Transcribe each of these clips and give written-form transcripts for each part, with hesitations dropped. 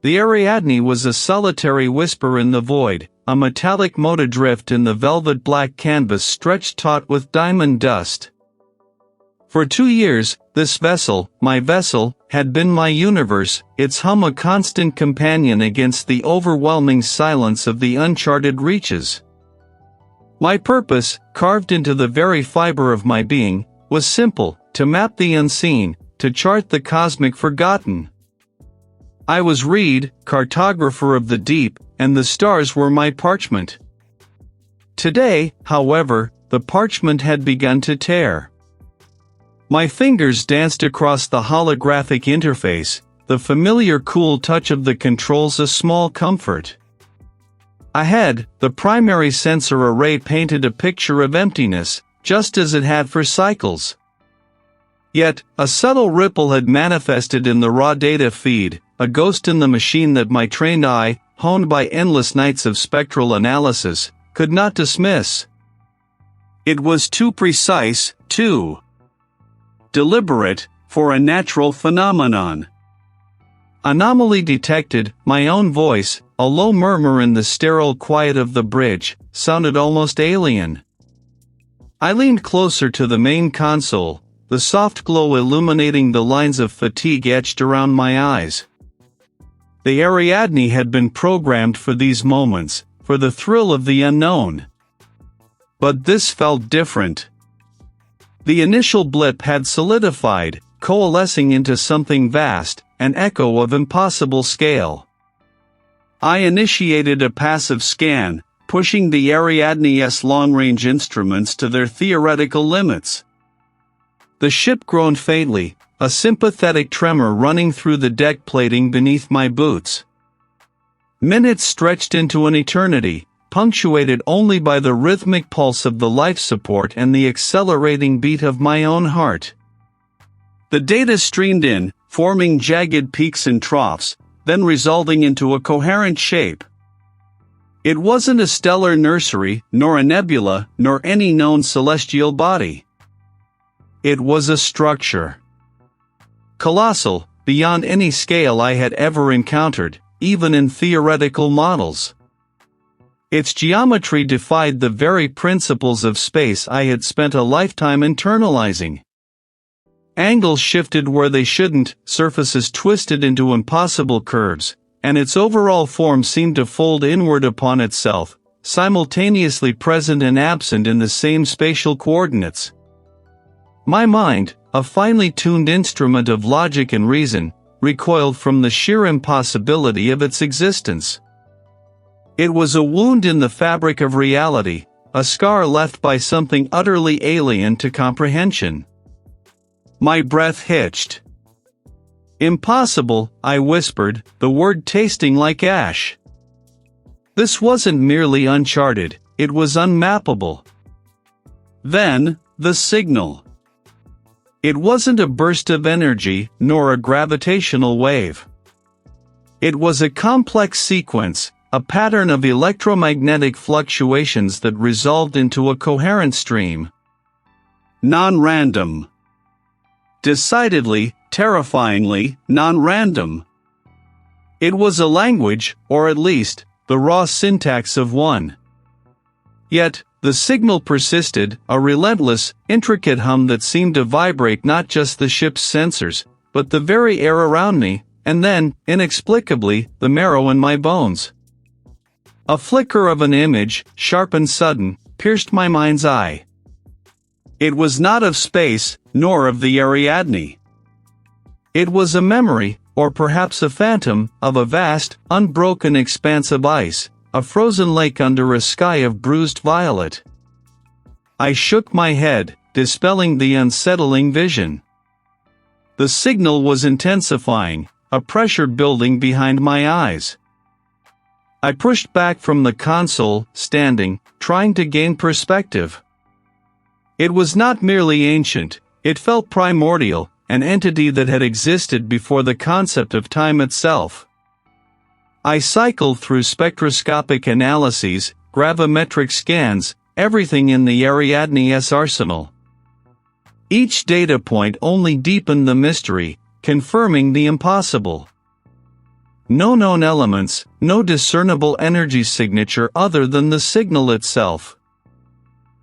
The Ariadne was a solitary whisper in the void, a metallic mote adrift in the velvet black canvas stretched taut with diamond dust. For 2 years, this vessel, my vessel, had been my universe, its hum a constant companion against the overwhelming silence of the uncharted reaches. My purpose, carved into the very fiber of my being, was simple: to map the unseen, to chart the cosmic forgotten. I was Reid, cartographer of the deep, and the stars were my parchment. Today, however, the parchment had begun to tear. My fingers danced across the holographic interface, the familiar cool touch of the controls a small comfort. Ahead, the primary sensor array painted a picture of emptiness, just as it had for cycles. Yet, a subtle ripple had manifested in the raw data feed, a ghost in the machine that my trained eye, honed by endless nights of spectral analysis, could not dismiss. It was too precise, too deliberate, for a natural phenomenon. Anomaly detected. My own voice, a low murmur in the sterile quiet of the bridge, sounded almost alien. I leaned closer to the main console, the soft glow illuminating the lines of fatigue etched around my eyes. The Ariadne had been programmed for these moments, for the thrill of the unknown. But this felt different. The initial blip had solidified, coalescing into something vast, an echo of impossible scale. I initiated a passive scan, pushing the Ariadne's long-range instruments to their theoretical limits. The ship groaned faintly, a sympathetic tremor running through the deck plating beneath my boots. Minutes stretched into an eternity, punctuated only by the rhythmic pulse of the life support and the accelerating beat of my own heart. The data streamed in, forming jagged peaks and troughs, then resolving into a coherent shape. It wasn't a stellar nursery, nor a nebula, nor any known celestial body. It was a structure. Colossal, beyond any scale I had ever encountered, even in theoretical models. Its geometry defied the very principles of space I had spent a lifetime internalizing. Angles shifted where they shouldn't, surfaces twisted into impossible curves, and its overall form seemed to fold inward upon itself, simultaneously present and absent in the same spatial coordinates. My mind, a finely tuned instrument of logic and reason, recoiled from the sheer impossibility of its existence. It was a wound in the fabric of reality, a scar left by something utterly alien to comprehension. My breath hitched. Impossible, I whispered, the word tasting like ash. This wasn't merely uncharted, it was unmappable. Then, the signal. It wasn't a burst of energy, nor a gravitational wave. It was a complex sequence, a pattern of electromagnetic fluctuations that resolved into a coherent stream. Non-random. Decidedly, terrifyingly, non-random. It was a language, or at least, the raw syntax of one. Yet, the signal persisted, a relentless, intricate hum that seemed to vibrate not just the ship's sensors, but the very air around me, and then, inexplicably, the marrow in my bones. A flicker of an image, sharp and sudden, pierced my mind's eye. It was not of space, nor of the Ariadne. It was a memory, or perhaps a phantom, of a vast, unbroken expanse of ice, a frozen lake under a sky of bruised violet. I shook my head, dispelling the unsettling vision. The signal was intensifying, a pressure building behind my eyes. I pushed back from the console, standing, trying to gain perspective. It was not merely ancient, it felt primordial, an entity that had existed before the concept of time itself. I cycled through spectroscopic analyses, gravimetric scans, everything in the Ariadne's arsenal. Each data point only deepened the mystery, confirming the impossible. no known elements, no discernible energy signature other than the signal itself.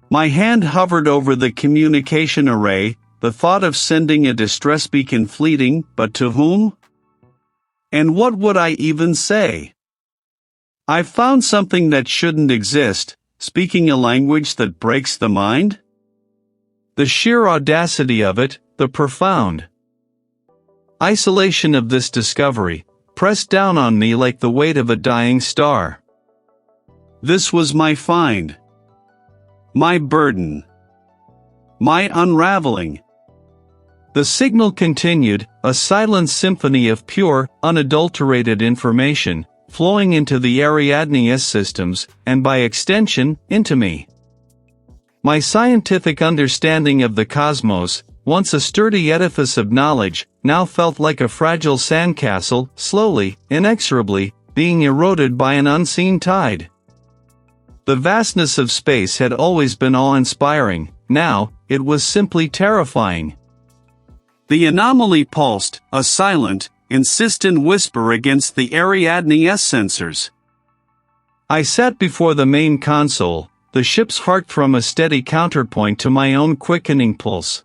My hand hovered over the communication array, the thought of sending a distress beacon fleeting, but to whom? And what would I even say? I've found something that shouldn't exist, speaking a language that breaks the mind? The sheer audacity of it, the profound isolation of this discovery, pressed down on me like the weight of a dying star. This was my find. My burden. My unraveling. The signal continued, a silent symphony of pure, unadulterated information, flowing into the Ariadne systems, and by extension, into me. My scientific understanding of the cosmos, once a sturdy edifice of knowledge, now felt like a fragile sandcastle, slowly, inexorably, being eroded by an unseen tide. The vastness of space had always been awe-inspiring, now, it was simply terrifying. The anomaly pulsed, a silent, insistent whisper against the Ariadne sensors. I sat before the main console, the ship's heart from a steady counterpoint to my own quickening pulse.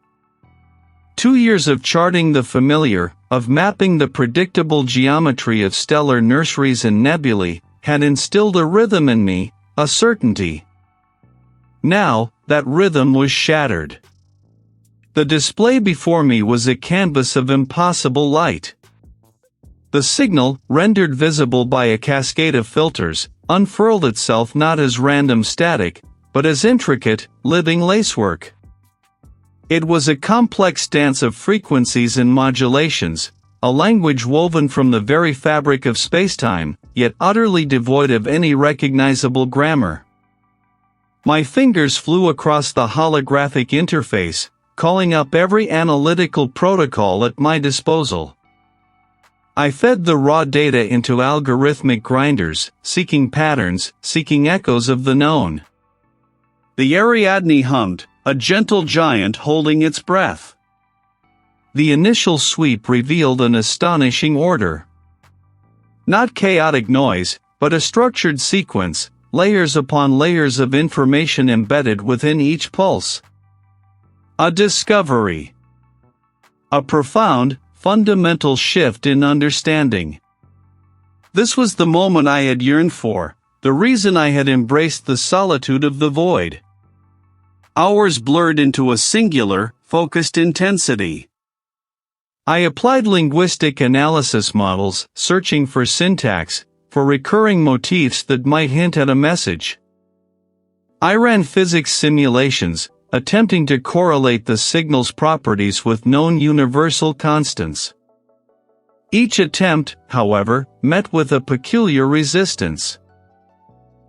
2 years of charting the familiar, of mapping the predictable geometry of stellar nurseries and nebulae, had instilled a rhythm in me, a certainty. Now, that rhythm was shattered. The display before me was a canvas of impossible light. The signal, rendered visible by a cascade of filters, unfurled itself not as random static, but as intricate, living lacework. It was a complex dance of frequencies and modulations, a language woven from the very fabric of spacetime, yet utterly devoid of any recognizable grammar. My fingers flew across the holographic interface, calling up every analytical protocol at my disposal. I fed the raw data into algorithmic grinders, seeking patterns, seeking echoes of the known. The Ariadne hummed, a gentle giant holding its breath. The initial sweep revealed an astonishing order. Not chaotic noise, but a structured sequence, layers upon layers of information embedded within each pulse. A discovery. A profound, fundamental shift in understanding. This was the moment I had yearned for, the reason I had embraced the solitude of the void. Hours blurred into a singular, focused intensity. I applied linguistic analysis models, searching for syntax, for recurring motifs that might hint at a message. I ran physics simulations, attempting to correlate the signal's properties with known universal constants. Each attempt, however, met with a peculiar resistance.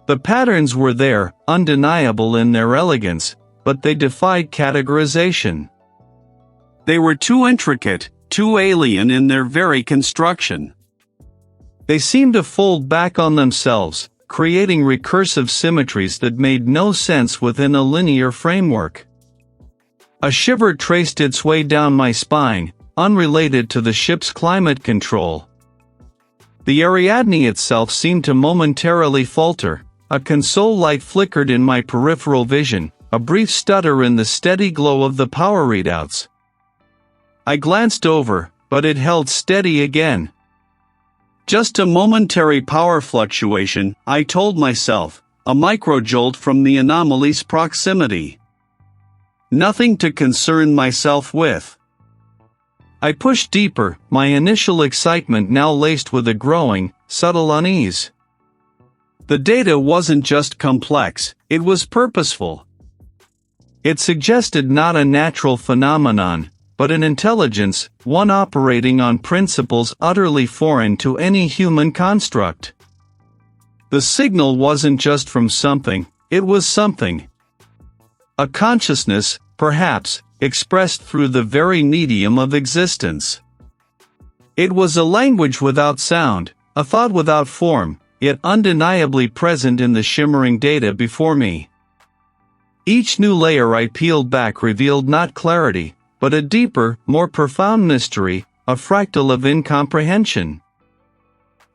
The patterns were there, undeniable in their elegance, but they defied categorization. They were too intricate, too alien in their very construction. They seemed to fold back on themselves, creating recursive symmetries that made no sense within a linear framework. A shiver traced its way down my spine, unrelated to the ship's climate control. The Ariadne itself seemed to momentarily falter, a console light flickered in my peripheral vision, a brief stutter in the steady glow of the power readouts. I glanced over, but it held steady again. Just a momentary power fluctuation, I told myself, a microjolt from the anomaly's proximity. Nothing to concern myself with. I pushed deeper, my initial excitement now laced with a growing, subtle unease. The data wasn't just complex, it was purposeful. It suggested not a natural phenomenon, but an intelligence, one operating on principles utterly foreign to any human construct. The signal wasn't just from something, it was something. A consciousness, perhaps, expressed through the very medium of existence. It was a language without sound, a thought without form, yet undeniably present in the shimmering data before me. Each new layer I peeled back revealed not clarity, but a deeper, more profound mystery, a fractal of incomprehension.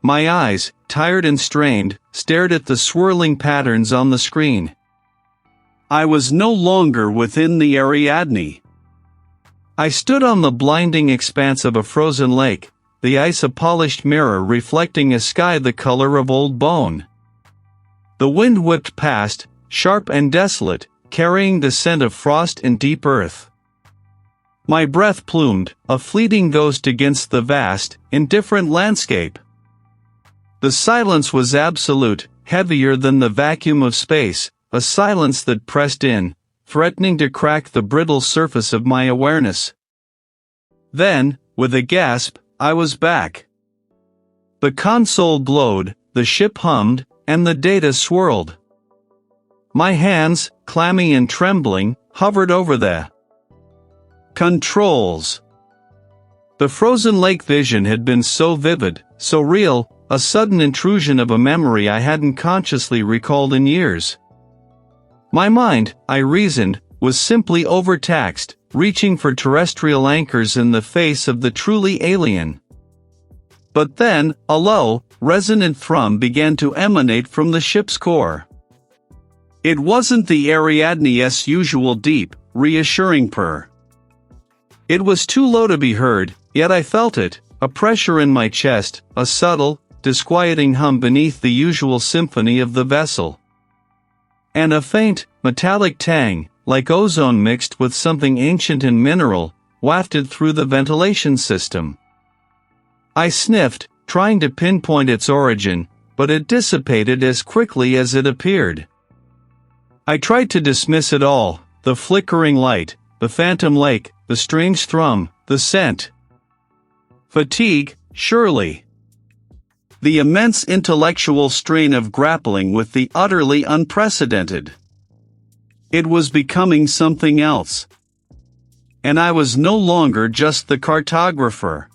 My eyes, tired and strained, stared at the swirling patterns on the screen. I was no longer within the Ariadne. I stood on the blinding expanse of a frozen lake, the ice a polished mirror reflecting a sky the color of old bone. The wind whipped past, sharp and desolate, carrying the scent of frost and deep earth. My breath plumed, a fleeting ghost against the vast, indifferent landscape. The silence was absolute, heavier than the vacuum of space, a silence that pressed in, threatening to crack the brittle surface of my awareness. Then, with a gasp, I was back. The console glowed, the ship hummed, and the data swirled. My hands, clammy and trembling, hovered over the controls. The frozen lake vision had been so vivid, so real, a sudden intrusion of a memory I hadn't consciously recalled in years. My mind, I reasoned, was simply overtaxed, reaching for terrestrial anchors in the face of the truly alien. But then, a low, resonant thrum began to emanate from the ship's core. It wasn't the Ariadne's usual deep, reassuring purr. It was too low to be heard, yet I felt it, a pressure in my chest, a subtle, disquieting hum beneath the usual symphony of the vessel. And a faint, metallic tang, like ozone mixed with something ancient and mineral, wafted through the ventilation system. I sniffed, trying to pinpoint its origin, but it dissipated as quickly as it appeared. I tried to dismiss it all, the flickering light, the phantom lake, the strange thrum, the scent. Fatigue, surely. The immense intellectual strain of grappling with the utterly unprecedented. It was becoming something else. And I was no longer just the cartographer.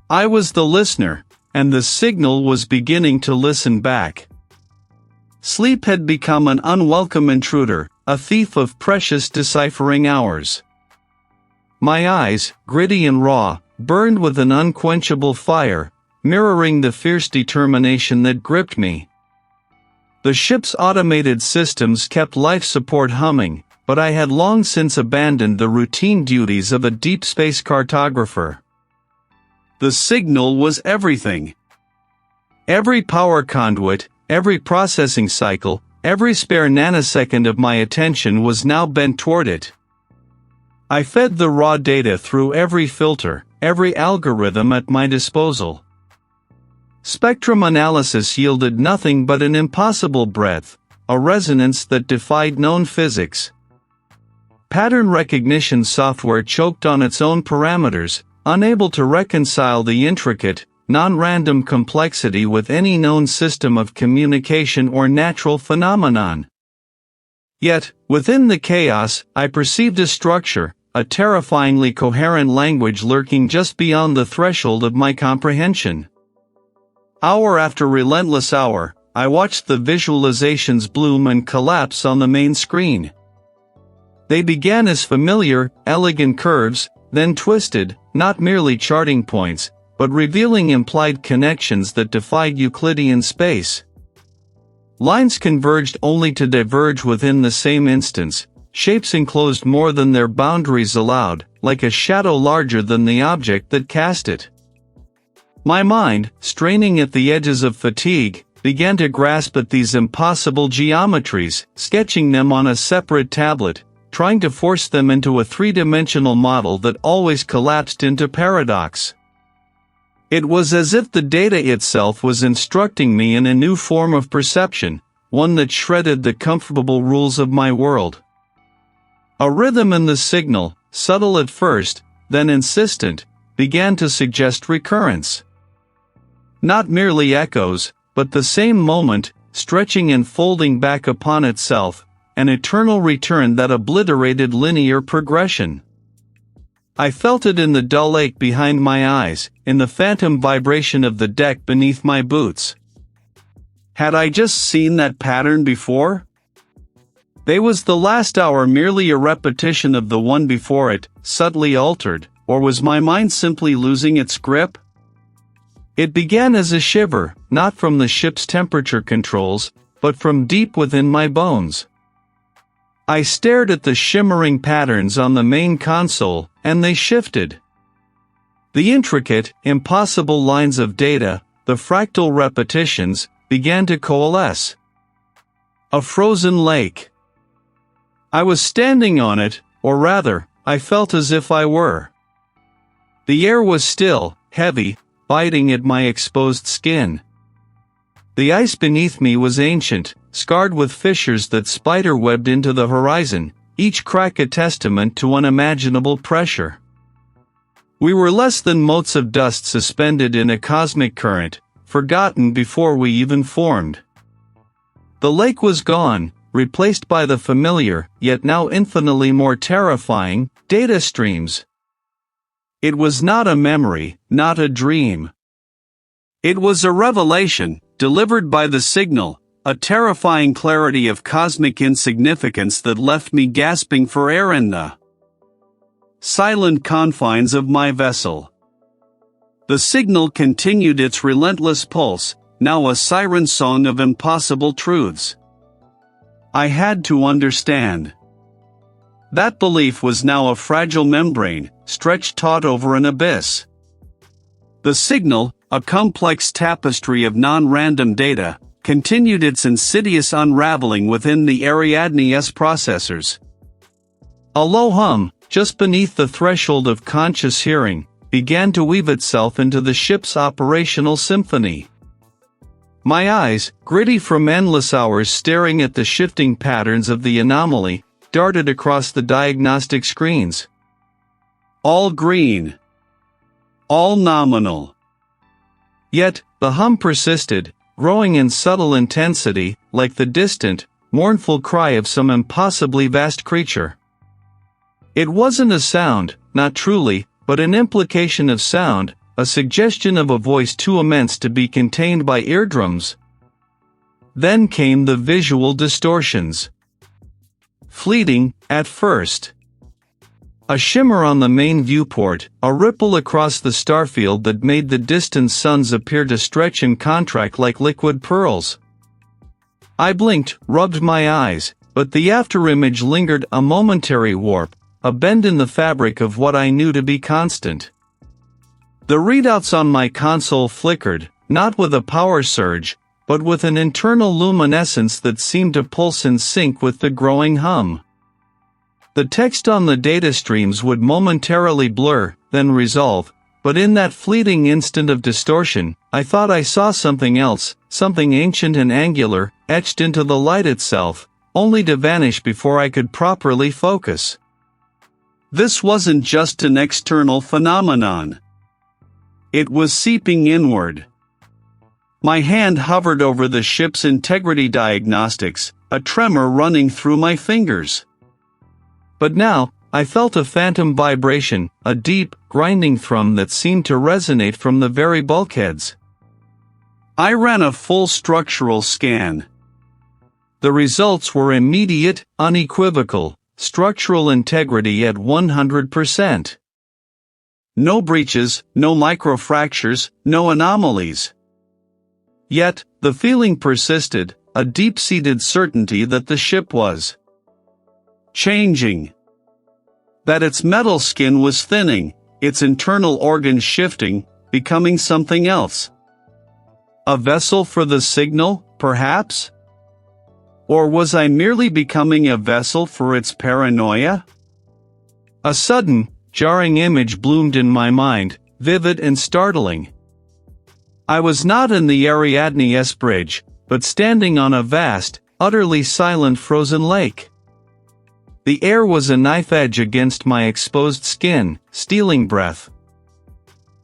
I was the listener, and the signal was beginning to listen back. Sleep had become an unwelcome intruder, a thief of precious deciphering hours. My eyes, gritty and raw, burned with an unquenchable fire, mirroring the fierce determination that gripped me. The ship's automated systems kept life support humming, but I had long since abandoned the routine duties of a deep space cartographer. The signal was everything. Every power conduit, every processing cycle, every spare nanosecond of my attention was now bent toward it. I fed the raw data through every filter, every algorithm at my disposal. Spectrum analysis yielded nothing but an impossible breadth, a resonance that defied known physics. Pattern recognition software choked on its own parameters, unable to reconcile the intricate, non-random complexity with any known system of communication or natural phenomenon. Yet, within the chaos, I perceived a structure, a terrifyingly coherent language lurking just beyond the threshold of my comprehension. Hour after relentless hour, I watched the visualizations bloom and collapse on the main screen. They began as familiar, elegant curves, then twisted, not merely charting points, but revealing implied connections that defied Euclidean space. Lines converged only to diverge within the same instance, shapes enclosed more than their boundaries allowed, like a shadow larger than the object that cast it. My mind, straining at the edges of fatigue, began to grasp at these impossible geometries, sketching them on a separate tablet, trying to force them into a three-dimensional model that always collapsed into paradox. It was as if the data itself was instructing me in a new form of perception, one that shredded the comfortable rules of my world. A rhythm in the signal, subtle at first, then insistent, began to suggest recurrence. Not merely echoes, but the same moment, stretching and folding back upon itself, an eternal return that obliterated linear progression. I felt it in the dull ache behind my eyes, in the phantom vibration of the deck beneath my boots. Had I just seen that pattern before? Was the last hour merely a repetition of the one before it, subtly altered, or was my mind simply losing its grip? It began as a shiver, not from the ship's temperature controls, but from deep within my bones. I stared at the shimmering patterns on the main console, and they shifted. The intricate, impossible lines of data, the fractal repetitions, began to coalesce. A frozen lake. I was standing on it, or rather, I felt as if I were. The air was still, heavy, biting at my exposed skin. The ice beneath me was ancient, scarred with fissures that spider-webbed into the horizon, each crack a testament to unimaginable pressure. We were less than motes of dust suspended in a cosmic current, forgotten before we even formed. The lake was gone, replaced by the familiar, yet now infinitely more terrifying, data streams. It was not a memory, not a dream. It was a revelation, delivered by the signal, a terrifying clarity of cosmic insignificance that left me gasping for air in the silent confines of my vessel. The signal continued its relentless pulse, now a siren song of impossible truths. I had to understand. That belief was now a fragile membrane, stretched taut over an abyss. The signal, a complex tapestry of non-random data, continued its insidious unraveling within the Ariadne's processors. A low hum, just beneath the threshold of conscious hearing, began to weave itself into the ship's operational symphony. My eyes, gritty from endless hours staring at the shifting patterns of the anomaly, darted across the diagnostic screens. All green. All nominal. Yet, the hum persisted, growing in subtle intensity, like the distant, mournful cry of some impossibly vast creature. It wasn't a sound, not truly, but an implication of sound, a suggestion of a voice too immense to be contained by eardrums. Then came the visual distortions. Fleeting, at first. A shimmer on the main viewport, a ripple across the starfield that made the distant suns appear to stretch and contract like liquid pearls. I blinked, rubbed my eyes, but the afterimage lingered, a momentary warp, a bend in the fabric of what I knew to be constant. The readouts on my console flickered, not with a power surge, but with an internal luminescence that seemed to pulse in sync with the growing hum. The text on the data streams would momentarily blur, then resolve, but in that fleeting instant of distortion, I thought I saw something else, something ancient and angular, etched into the light itself, only to vanish before I could properly focus. This wasn't just an external phenomenon. It was seeping inward. My hand hovered over the ship's integrity diagnostics, a tremor running through my fingers. But now, I felt a phantom vibration, a deep, grinding thrum that seemed to resonate from the very bulkheads. I ran a full structural scan. The results were immediate, unequivocal, structural integrity at 100%. No breaches, no microfractures, no anomalies. Yet, the feeling persisted, a deep-seated certainty that the ship was changing. That its metal skin was thinning, its internal organs shifting, becoming something else. A vessel for the signal, perhaps? Or was I merely becoming a vessel for its paranoia? A sudden, jarring image bloomed in my mind, vivid and startling. I was not in the Ariadne's bridge, but standing on a vast, utterly silent frozen lake. The air was a knife edge against my exposed skin, stealing breath.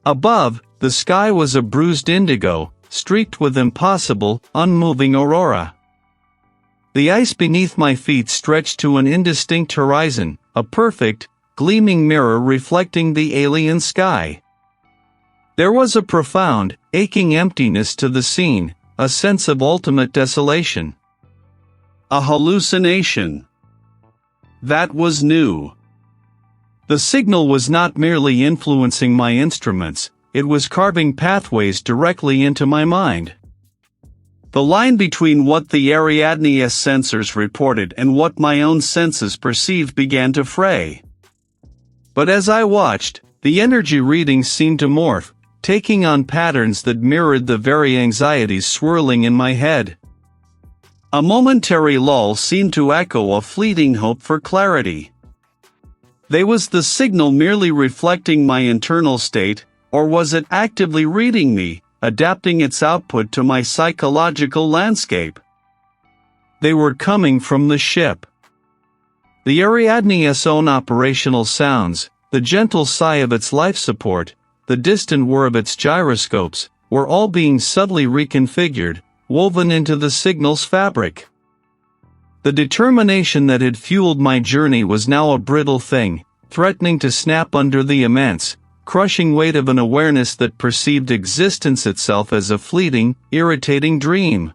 Above, the sky was a bruised indigo, streaked with impossible, unmoving aurora. The ice beneath my feet stretched to an indistinct horizon, a perfect, gleaming mirror reflecting the alien sky. There was a profound, aching emptiness to the scene, a sense of ultimate desolation. A hallucination. That was new. The signal was not merely influencing my instruments, it was carving pathways directly into my mind. The line between what the Ariadne's sensors reported and what my own senses perceived began to fray. But as I watched, the energy readings seemed to morph, taking on patterns that mirrored the very anxieties swirling in my head. A momentary lull seemed to echo a fleeting hope for clarity. Was the signal merely reflecting my internal state, or was it actively reading me, adapting its output to my psychological landscape? They were coming from the ship. The Ariadne's own operational sounds, the gentle sigh of its life support, the distant whir of its gyroscopes, were all being subtly reconfigured, woven into the signal's fabric. The determination that had fueled my journey was now a brittle thing, threatening to snap under the immense, crushing weight of an awareness that perceived existence itself as a fleeting, irritating dream.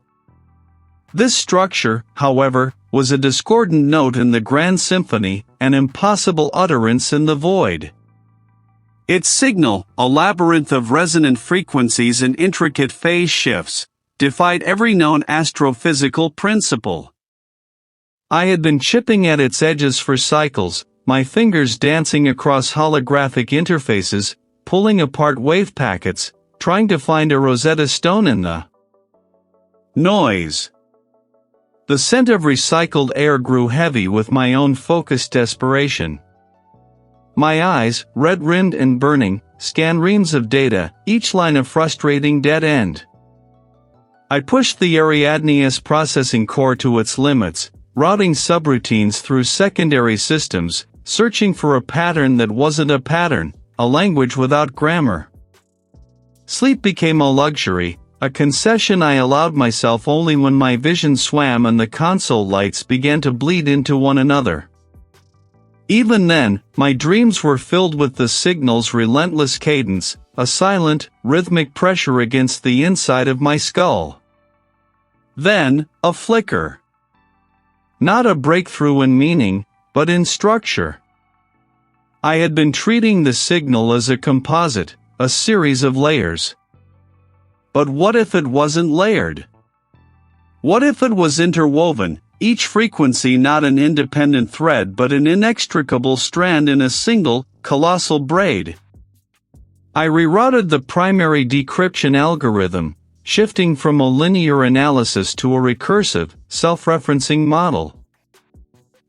This structure, however, was a discordant note in the grand symphony, an impossible utterance in the void. Its signal, a labyrinth of resonant frequencies and intricate phase shifts, defied every known astrophysical principle. I had been chipping at its edges for cycles, my fingers dancing across holographic interfaces, pulling apart wave packets, trying to find a Rosetta Stone in the noise. The scent of recycled air grew heavy with my own focused desperation. My eyes, red-rimmed and burning, scanned reams of data, each line a frustrating dead end. I pushed the Ariadne's processing core to its limits, routing subroutines through secondary systems, searching for a pattern that wasn't a pattern, a language without grammar. Sleep became a luxury, a concession I allowed myself only when my vision swam and the console lights began to bleed into one another. Even then, my dreams were filled with the signal's relentless cadence, a silent, rhythmic pressure against the inside of my skull. Then, a flicker. Not a breakthrough in meaning, but in structure. I had been treating the signal as a composite, a series of layers. But what if it wasn't layered? What if it was interwoven, each frequency not an independent thread but an inextricable strand in a single, colossal braid? I rerouted the primary decryption algorithm, shifting from a linear analysis to a recursive, self-referencing model.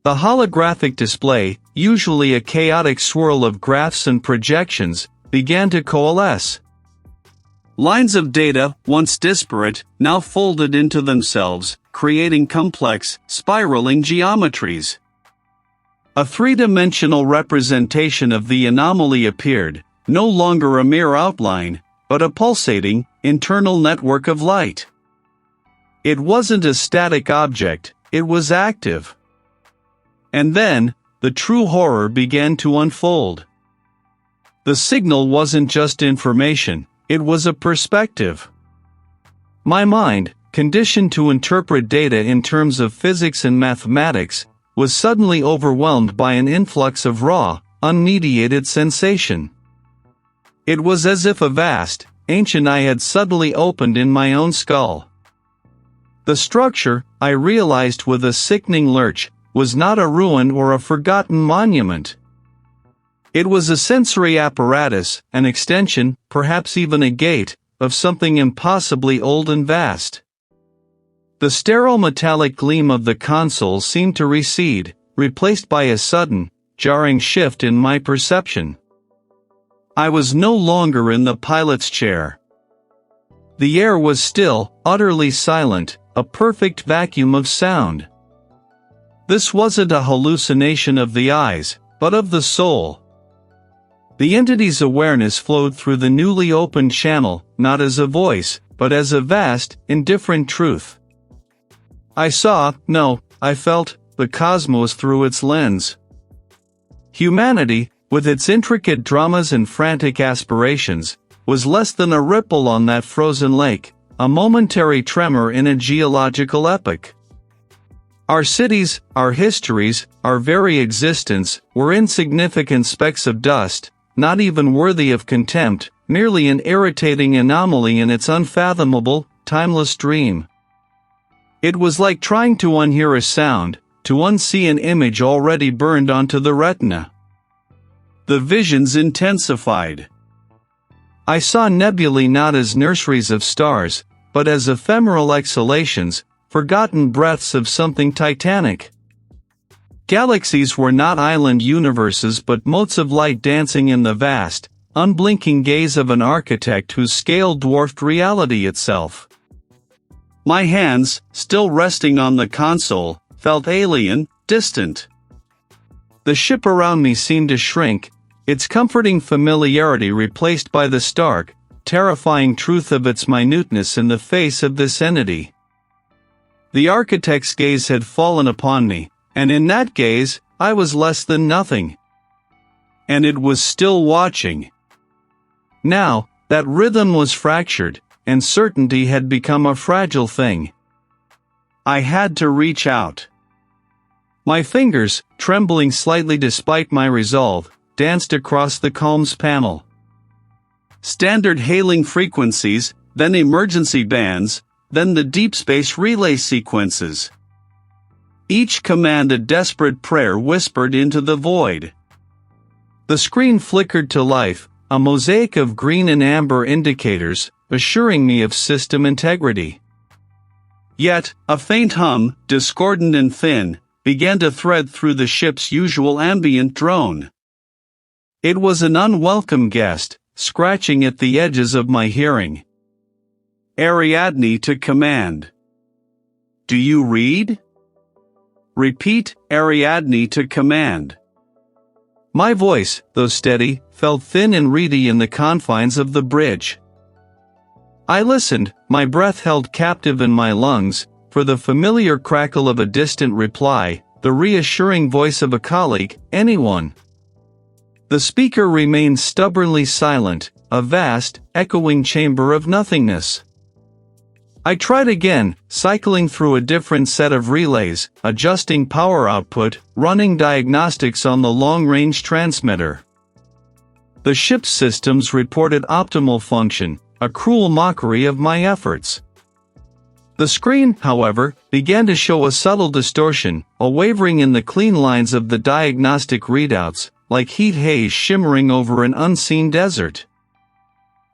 The holographic display, usually a chaotic swirl of graphs and projections, began to coalesce. Lines of data, once disparate, now folded into themselves, creating complex, spiraling geometries. A three-dimensional representation of the anomaly appeared, no longer a mere outline, but a pulsating, internal network of light. It wasn't a static object, it was active. And then, the true horror began to unfold. The signal wasn't just information, it was a perspective. My mind, conditioned to interpret data in terms of physics and mathematics, was suddenly overwhelmed by an influx of raw, unmediated sensation. It was as if a vast, ancient eye had suddenly opened in my own skull. The structure, I realized with a sickening lurch, was not a ruin or a forgotten monument. It was a sensory apparatus, an extension, perhaps even a gate, of something impossibly old and vast. The sterile metallic gleam of the console seemed to recede, replaced by a sudden, jarring shift in my perception. I was no longer in the pilot's chair. The air was still, utterly silent, a perfect vacuum of sound. This wasn't a hallucination of the eyes, but of the soul. The entity's awareness flowed through the newly opened channel, not as a voice, but as a vast, indifferent truth. I felt, the cosmos through its lens. Humanity, with its intricate dramas and frantic aspirations, was less than a ripple on that frozen lake, a momentary tremor in a geological epoch. Our cities, our histories, our very existence, were insignificant specks of dust, not even worthy of contempt, merely an irritating anomaly in its unfathomable, timeless dream. It was like trying to unhear a sound, to unsee an image already burned onto the retina. The visions intensified. I saw nebulae not as nurseries of stars, but as ephemeral exhalations, forgotten breaths of something titanic. Galaxies were not island universes but motes of light dancing in the vast, unblinking gaze of an architect whose scale dwarfed reality itself. My hands, still resting on the console, felt alien, distant. The ship around me seemed to shrink, its comforting familiarity replaced by the stark, terrifying truth of its minuteness in the face of this entity. The architect's gaze had fallen upon me, and in that gaze, I was less than nothing. And it was still watching. Now, that rhythm was fractured, and certainty had become a fragile thing. I had to reach out. My fingers, trembling slightly despite my resolve, danced across the comms panel. Standard hailing frequencies, then emergency bands, then the deep space relay sequences. Each command a desperate prayer whispered into the void. The screen flickered to life, a mosaic of green and amber indicators, assuring me of system integrity. Yet, a faint hum, discordant and thin, began to thread through the ship's usual ambient drone. It was an unwelcome guest, scratching at the edges of my hearing. Ariadne to command. Do you read? Repeat, Ariadne to command. My voice, though steady, felt thin and reedy in the confines of the bridge. I listened, my breath held captive in my lungs, for the familiar crackle of a distant reply, the reassuring voice of a colleague, anyone. The speaker remained stubbornly silent, a vast, echoing chamber of nothingness. I tried again, cycling through a different set of relays, adjusting power output, running diagnostics on the long-range transmitter. The ship's systems reported optimal function, a cruel mockery of my efforts. The screen, however, began to show a subtle distortion, a wavering in the clean lines of the diagnostic readouts, like heat haze shimmering over an unseen desert.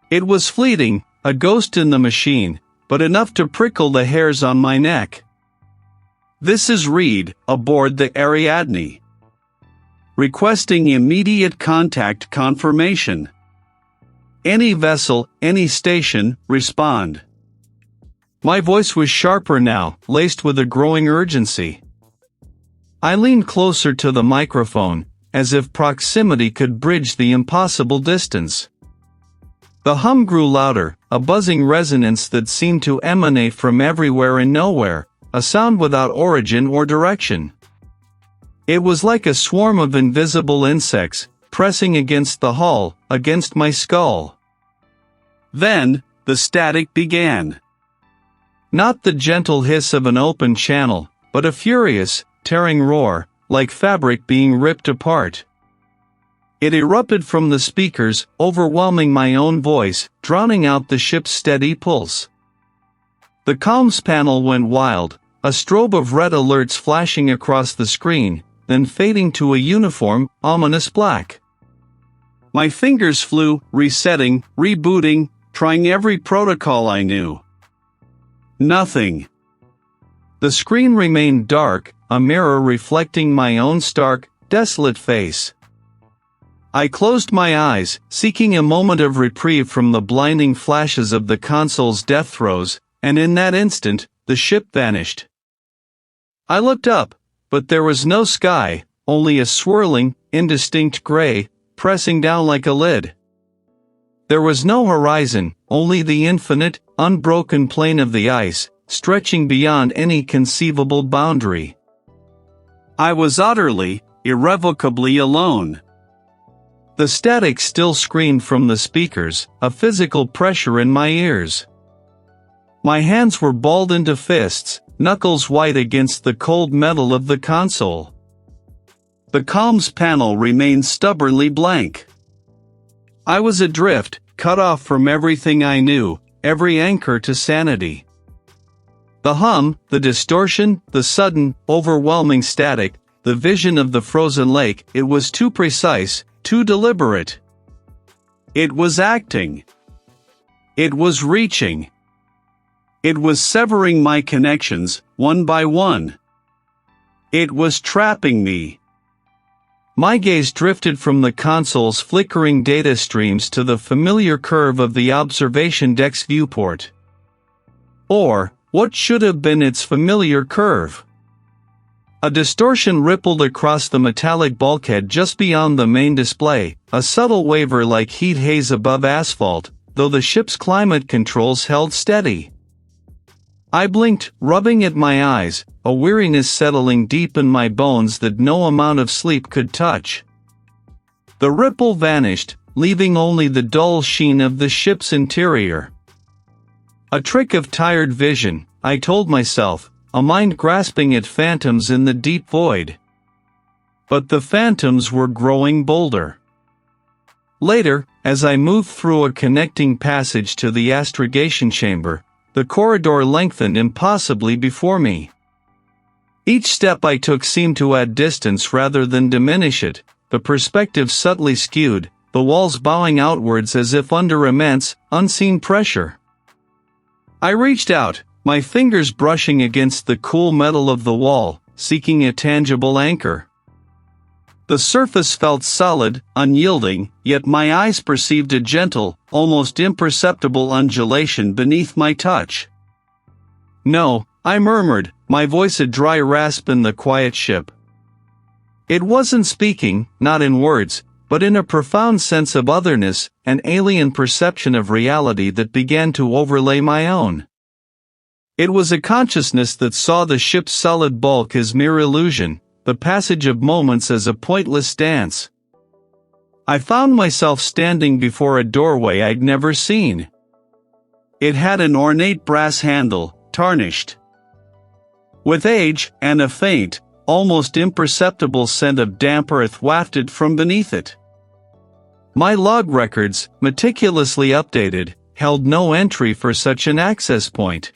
It was fleeting, a ghost in the machine, but enough to prickle the hairs on my neck. This is Reid, aboard the Ariadne. Requesting immediate contact confirmation. Any vessel, any station, respond. My voice was sharper now, laced with a growing urgency. I leaned closer to the microphone, as if proximity could bridge the impossible distance. The hum grew louder, a buzzing resonance that seemed to emanate from everywhere and nowhere, a sound without origin or direction. It was like a swarm of invisible insects, pressing against the hull, against my skull. Then, the static began. Not the gentle hiss of an open channel, but a furious, tearing roar, like fabric being ripped apart. It erupted from the speakers, overwhelming my own voice, drowning out the ship's steady pulse. The comms panel went wild, a strobe of red alerts flashing across the screen, then fading to a uniform, ominous black. My fingers flew, resetting, rebooting, trying every protocol I knew. Nothing. The screen remained dark, a mirror reflecting my own stark, desolate face. I closed my eyes, seeking a moment of reprieve from the blinding flashes of the console's death throes, and in that instant, the ship vanished. I looked up, but there was no sky, only a swirling, indistinct gray, pressing down like a lid. There was no horizon, only the infinite, unbroken plane of the ice, stretching beyond any conceivable boundary. I was utterly, irrevocably alone. The static still screamed from the speakers, a physical pressure in my ears. My hands were balled into fists, knuckles white against the cold metal of the console. The comms panel remained stubbornly blank. I was adrift, cut off from everything I knew, every anchor to sanity. The hum, the distortion, the sudden, overwhelming static, the vision of the frozen lake, it was too precise, too deliberate. It was acting. It was reaching. It was severing my connections, one by one. It was trapping me. My gaze drifted from the console's flickering data streams to the familiar curve of the observation deck's viewport. Or, what should have been its familiar curve? A distortion rippled across the metallic bulkhead just beyond the main display, a subtle waver like heat haze above asphalt, though the ship's climate controls held steady. I blinked, rubbing at my eyes, a weariness settling deep in my bones that no amount of sleep could touch. The ripple vanished, leaving only the dull sheen of the ship's interior. A trick of tired vision, I told myself, a mind grasping at phantoms in the deep void. But the phantoms were growing bolder. Later, as I moved through a connecting passage to the astrogation chamber, the corridor lengthened impossibly before me. Each step I took seemed to add distance rather than diminish it, the perspective subtly skewed, the walls bowing outwards as if under immense, unseen pressure. I reached out, my fingers brushing against the cool metal of the wall, seeking a tangible anchor. The surface felt solid, unyielding, yet my eyes perceived a gentle, almost imperceptible undulation beneath my touch. "No," I murmured, my voice a dry rasp in the quiet ship. It wasn't speaking, not in words, but in a profound sense of otherness, an alien perception of reality that began to overlay my own. It was a consciousness that saw the ship's solid bulk as mere illusion, the passage of moments as a pointless dance. I found myself standing before a doorway I'd never seen. It had an ornate brass handle, tarnished with age, and a faint, almost imperceptible scent of damp earth wafted from beneath it. My log records, meticulously updated, held no entry for such an access point.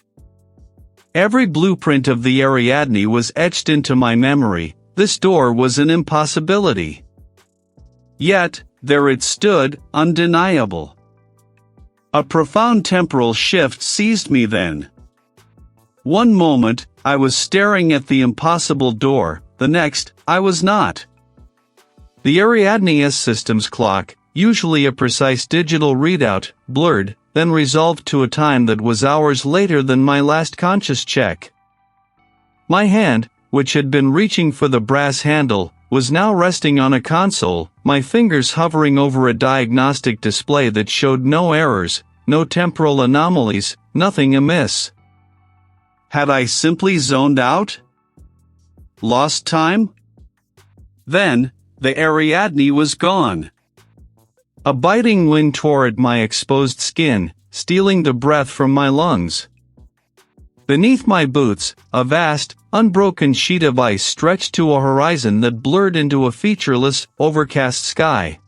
Every blueprint of the Ariadne was etched into my memory. This door was an impossibility. Yet, there it stood, undeniable. A profound temporal shift seized me then. One moment, I was staring at the impossible door, the next, I was not. The Ariadne's system's clock, usually a precise digital readout, blurred, then resolved to a time that was hours later than my last conscious check. My hand, which had been reaching for the brass handle, was now resting on a console, my fingers hovering over a diagnostic display that showed no errors, no temporal anomalies, nothing amiss. Had I simply zoned out? Lost time? Then, the Ariadne was gone. A biting wind tore at my exposed skin, stealing the breath from my lungs. Beneath my boots, a vast, unbroken sheet of ice stretched to a horizon that blurred into a featureless, overcast sky.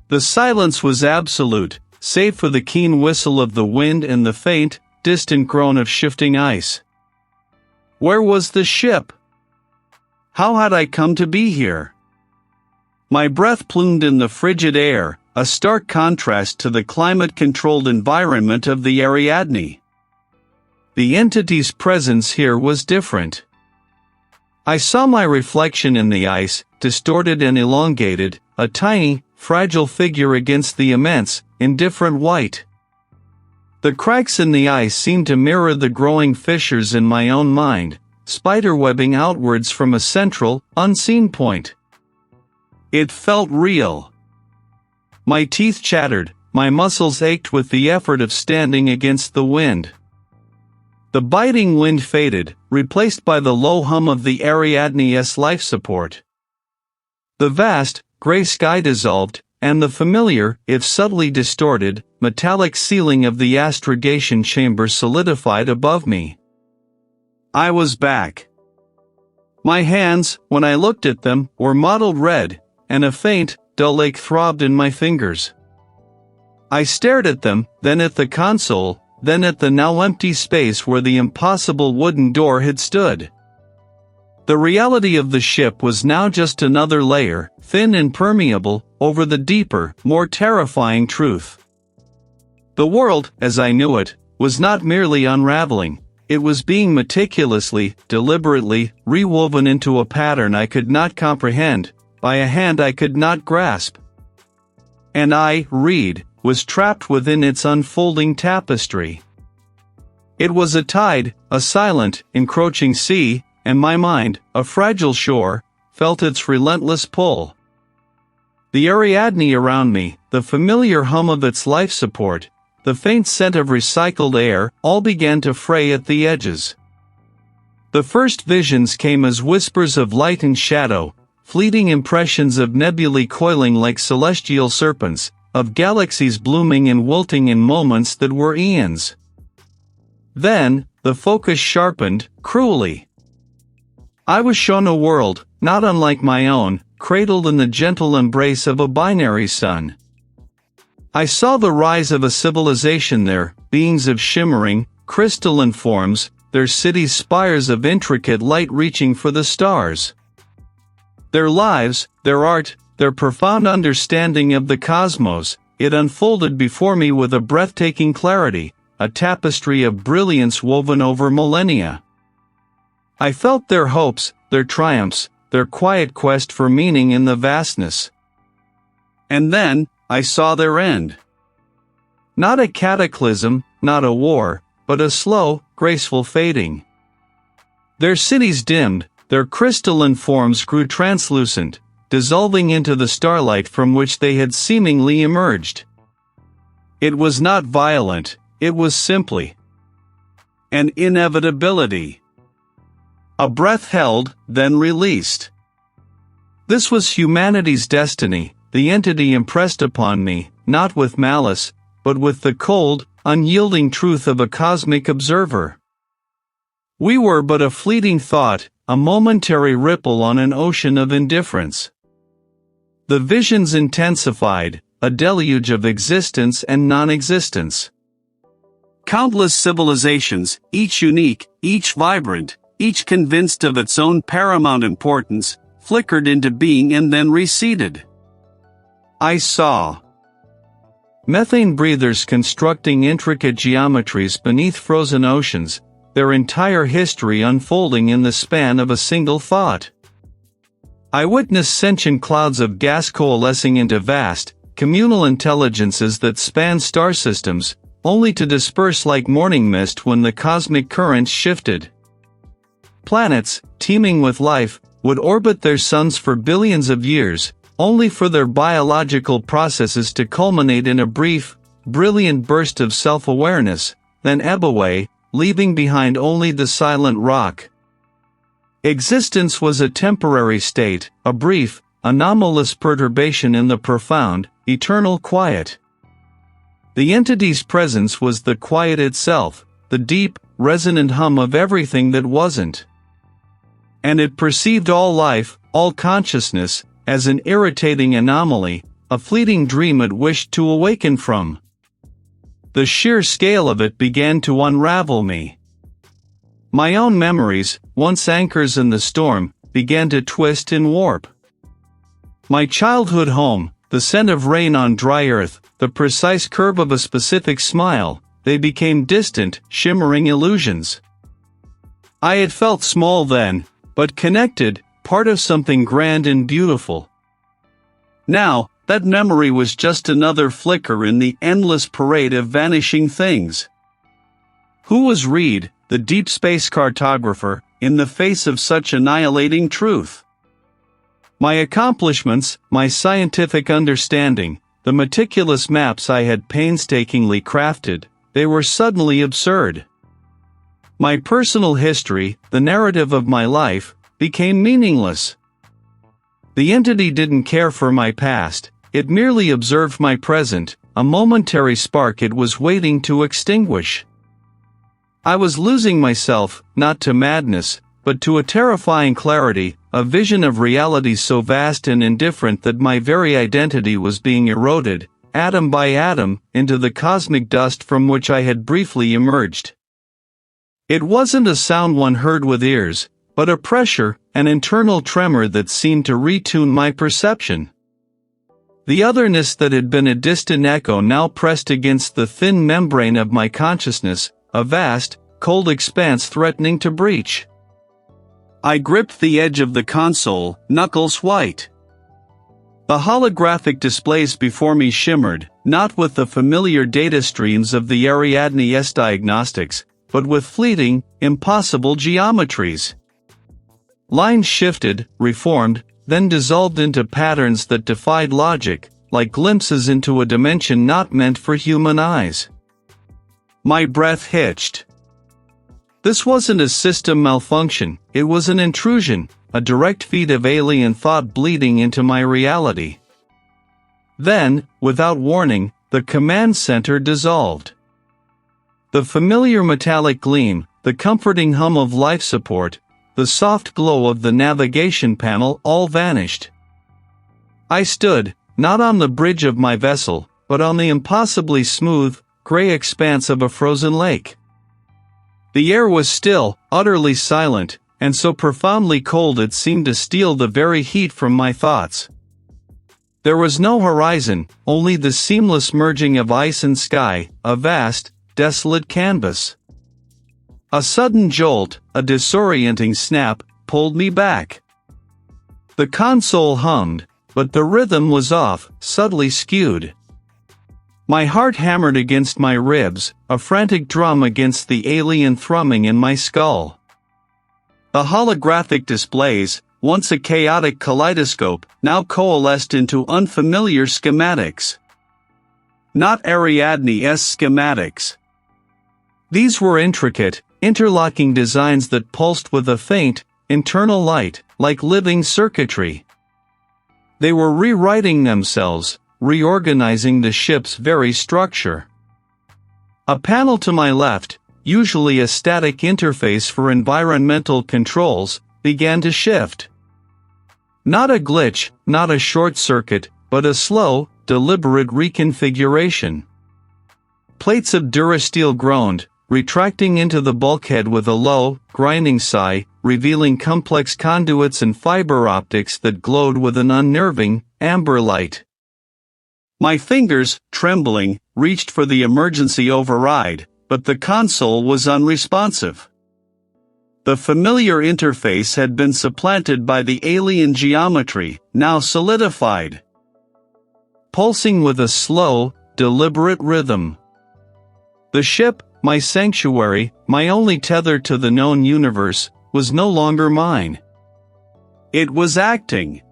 The silence was absolute, save for the keen whistle of the wind and the faint, distant groan of shifting ice. Where was the ship? How had I come to be here? My breath plumed in the frigid air, a stark contrast to the climate-controlled environment of the Ariadne. The entity's presence here was different. I saw my reflection in the ice, distorted and elongated, a tiny, fragile figure against the immense, indifferent white. The cracks in the ice seemed to mirror the growing fissures in my own mind, spiderwebbing outwards from a central, unseen point. It felt real. My teeth chattered, my muscles ached with the effort of standing against the wind. The biting wind faded, replaced by the low hum of the Ariadne's life support. The vast, gray sky dissolved, and the familiar, if subtly distorted, metallic ceiling of the astrogation chamber solidified above me. I was back. My hands, when I looked at them, were mottled red, and a faint, dull ache throbbed in my fingers. I stared at them, then at the console, then at the now empty space where the impossible wooden door had stood. The reality of the ship was now just another layer, thin and permeable, over the deeper, more terrifying truth. The world, as I knew it, was not merely unraveling, it was being meticulously, deliberately, rewoven into a pattern I could not comprehend, by a hand I could not grasp. And I, Reid, was trapped within its unfolding tapestry. It was a tide, a silent, encroaching sea, and my mind, a fragile shore, felt its relentless pull. The Ariadne around me, the familiar hum of its life support, the faint scent of recycled air, all began to fray at the edges. The first visions came as whispers of light and shadow, fleeting impressions of nebulae coiling like celestial serpents, of galaxies blooming and wilting in moments that were eons. Then, the focus sharpened, cruelly. I was shown a world, not unlike my own, cradled in the gentle embrace of a binary sun. I saw the rise of a civilization there, beings of shimmering, crystalline forms, their cities spires of intricate light reaching for the stars. Their lives, their art, their profound understanding of the cosmos, it unfolded before me with a breathtaking clarity, a tapestry of brilliance woven over millennia. I felt their hopes, their triumphs, their quiet quest for meaning in the vastness. And then, I saw their end. Not a cataclysm, not a war, but a slow, graceful fading. Their cities dimmed, their crystalline forms grew translucent, dissolving into the starlight from which they had seemingly emerged. It was not violent, it was simply an inevitability. A breath held, then released. This was humanity's destiny, the entity impressed upon me, not with malice, but with the cold, unyielding truth of a cosmic observer. We were but a fleeting thought, a momentary ripple on an ocean of indifference. The visions intensified, a deluge of existence and non-existence. Countless civilizations, each unique, each vibrant, each convinced of its own paramount importance, flickered into being and then receded. I saw methane breathers constructing intricate geometries beneath frozen oceans, their entire history unfolding in the span of a single thought. I witnessed sentient clouds of gas coalescing into vast, communal intelligences that span star systems, only to disperse like morning mist when the cosmic currents shifted. Planets, teeming with life, would orbit their suns for billions of years, only for their biological processes to culminate in a brief, brilliant burst of self-awareness, then ebb away, leaving behind only the silent rock. Existence was a temporary state, a brief, anomalous perturbation in the profound, eternal quiet. The entity's presence was the quiet itself, the deep, resonant hum of everything that wasn't. And it perceived all life, all consciousness, as an irritating anomaly, a fleeting dream it wished to awaken from. The sheer scale of it began to unravel me. My own memories, once anchors in the storm, began to twist and warp. My childhood home, the scent of rain on dry earth, the precise curve of a specific smile, they became distant, shimmering illusions. I had felt small then, but connected, part of something grand and beautiful. Now, that memory was just another flicker in the endless parade of vanishing things. Who was Reid, the deep space cartographer, in the face of such annihilating truth? My accomplishments, my scientific understanding, the meticulous maps I had painstakingly crafted, they were suddenly absurd. My personal history, the narrative of my life, became meaningless. The entity didn't care for my past, it merely observed my present, a momentary spark it was waiting to extinguish. I was losing myself, not to madness, but to a terrifying clarity, a vision of reality so vast and indifferent that my very identity was being eroded, atom by atom, into the cosmic dust from which I had briefly emerged. It wasn't a sound one heard with ears, but a pressure, an internal tremor that seemed to retune my perception. The otherness that had been a distant echo now pressed against the thin membrane of my consciousness, a vast, cold expanse threatening to breach. I gripped the edge of the console, knuckles white. The holographic displays before me shimmered, not with the familiar data streams of the Ariadne's diagnostics, but with fleeting, impossible geometries. Lines shifted, reformed, then dissolved into patterns that defied logic, like glimpses into a dimension not meant for human eyes. My breath hitched. This wasn't a system malfunction, it was an intrusion, a direct feed of alien thought bleeding into my reality. Then, without warning, the command center dissolved. The familiar metallic gleam, the comforting hum of life support, the soft glow of the navigation panel all vanished. I stood, not on the bridge of my vessel, but on the impossibly smooth, gray expanse of a frozen lake. The air was still, utterly silent, and so profoundly cold it seemed to steal the very heat from my thoughts. There was no horizon, only the seamless merging of ice and sky, a vast, desolate canvas. A sudden jolt, a disorienting snap, pulled me back. The console hummed, but the rhythm was off, subtly skewed. My heart hammered against my ribs, a frantic drum against the alien thrumming in my skull. The holographic displays, once a chaotic kaleidoscope, now coalesced into unfamiliar schematics. Not Ariadne's schematics. These were intricate, interlocking designs that pulsed with a faint, internal light, like living circuitry. They were rewriting themselves, reorganizing the ship's very structure. A panel to my left, usually a static interface for environmental controls, began to shift. Not a glitch, not a short circuit, but a slow, deliberate reconfiguration. Plates of durasteel groaned, retracting into the bulkhead with a low, grinding sigh, revealing complex conduits and fiber optics that glowed with an unnerving, amber light. My fingers, trembling, reached for the emergency override, but the console was unresponsive. The familiar interface had been supplanted by the alien geometry, now solidified. Pulsing with a slow, deliberate rhythm. The ship, my sanctuary, my only tether to the known universe, was no longer mine. It was acting.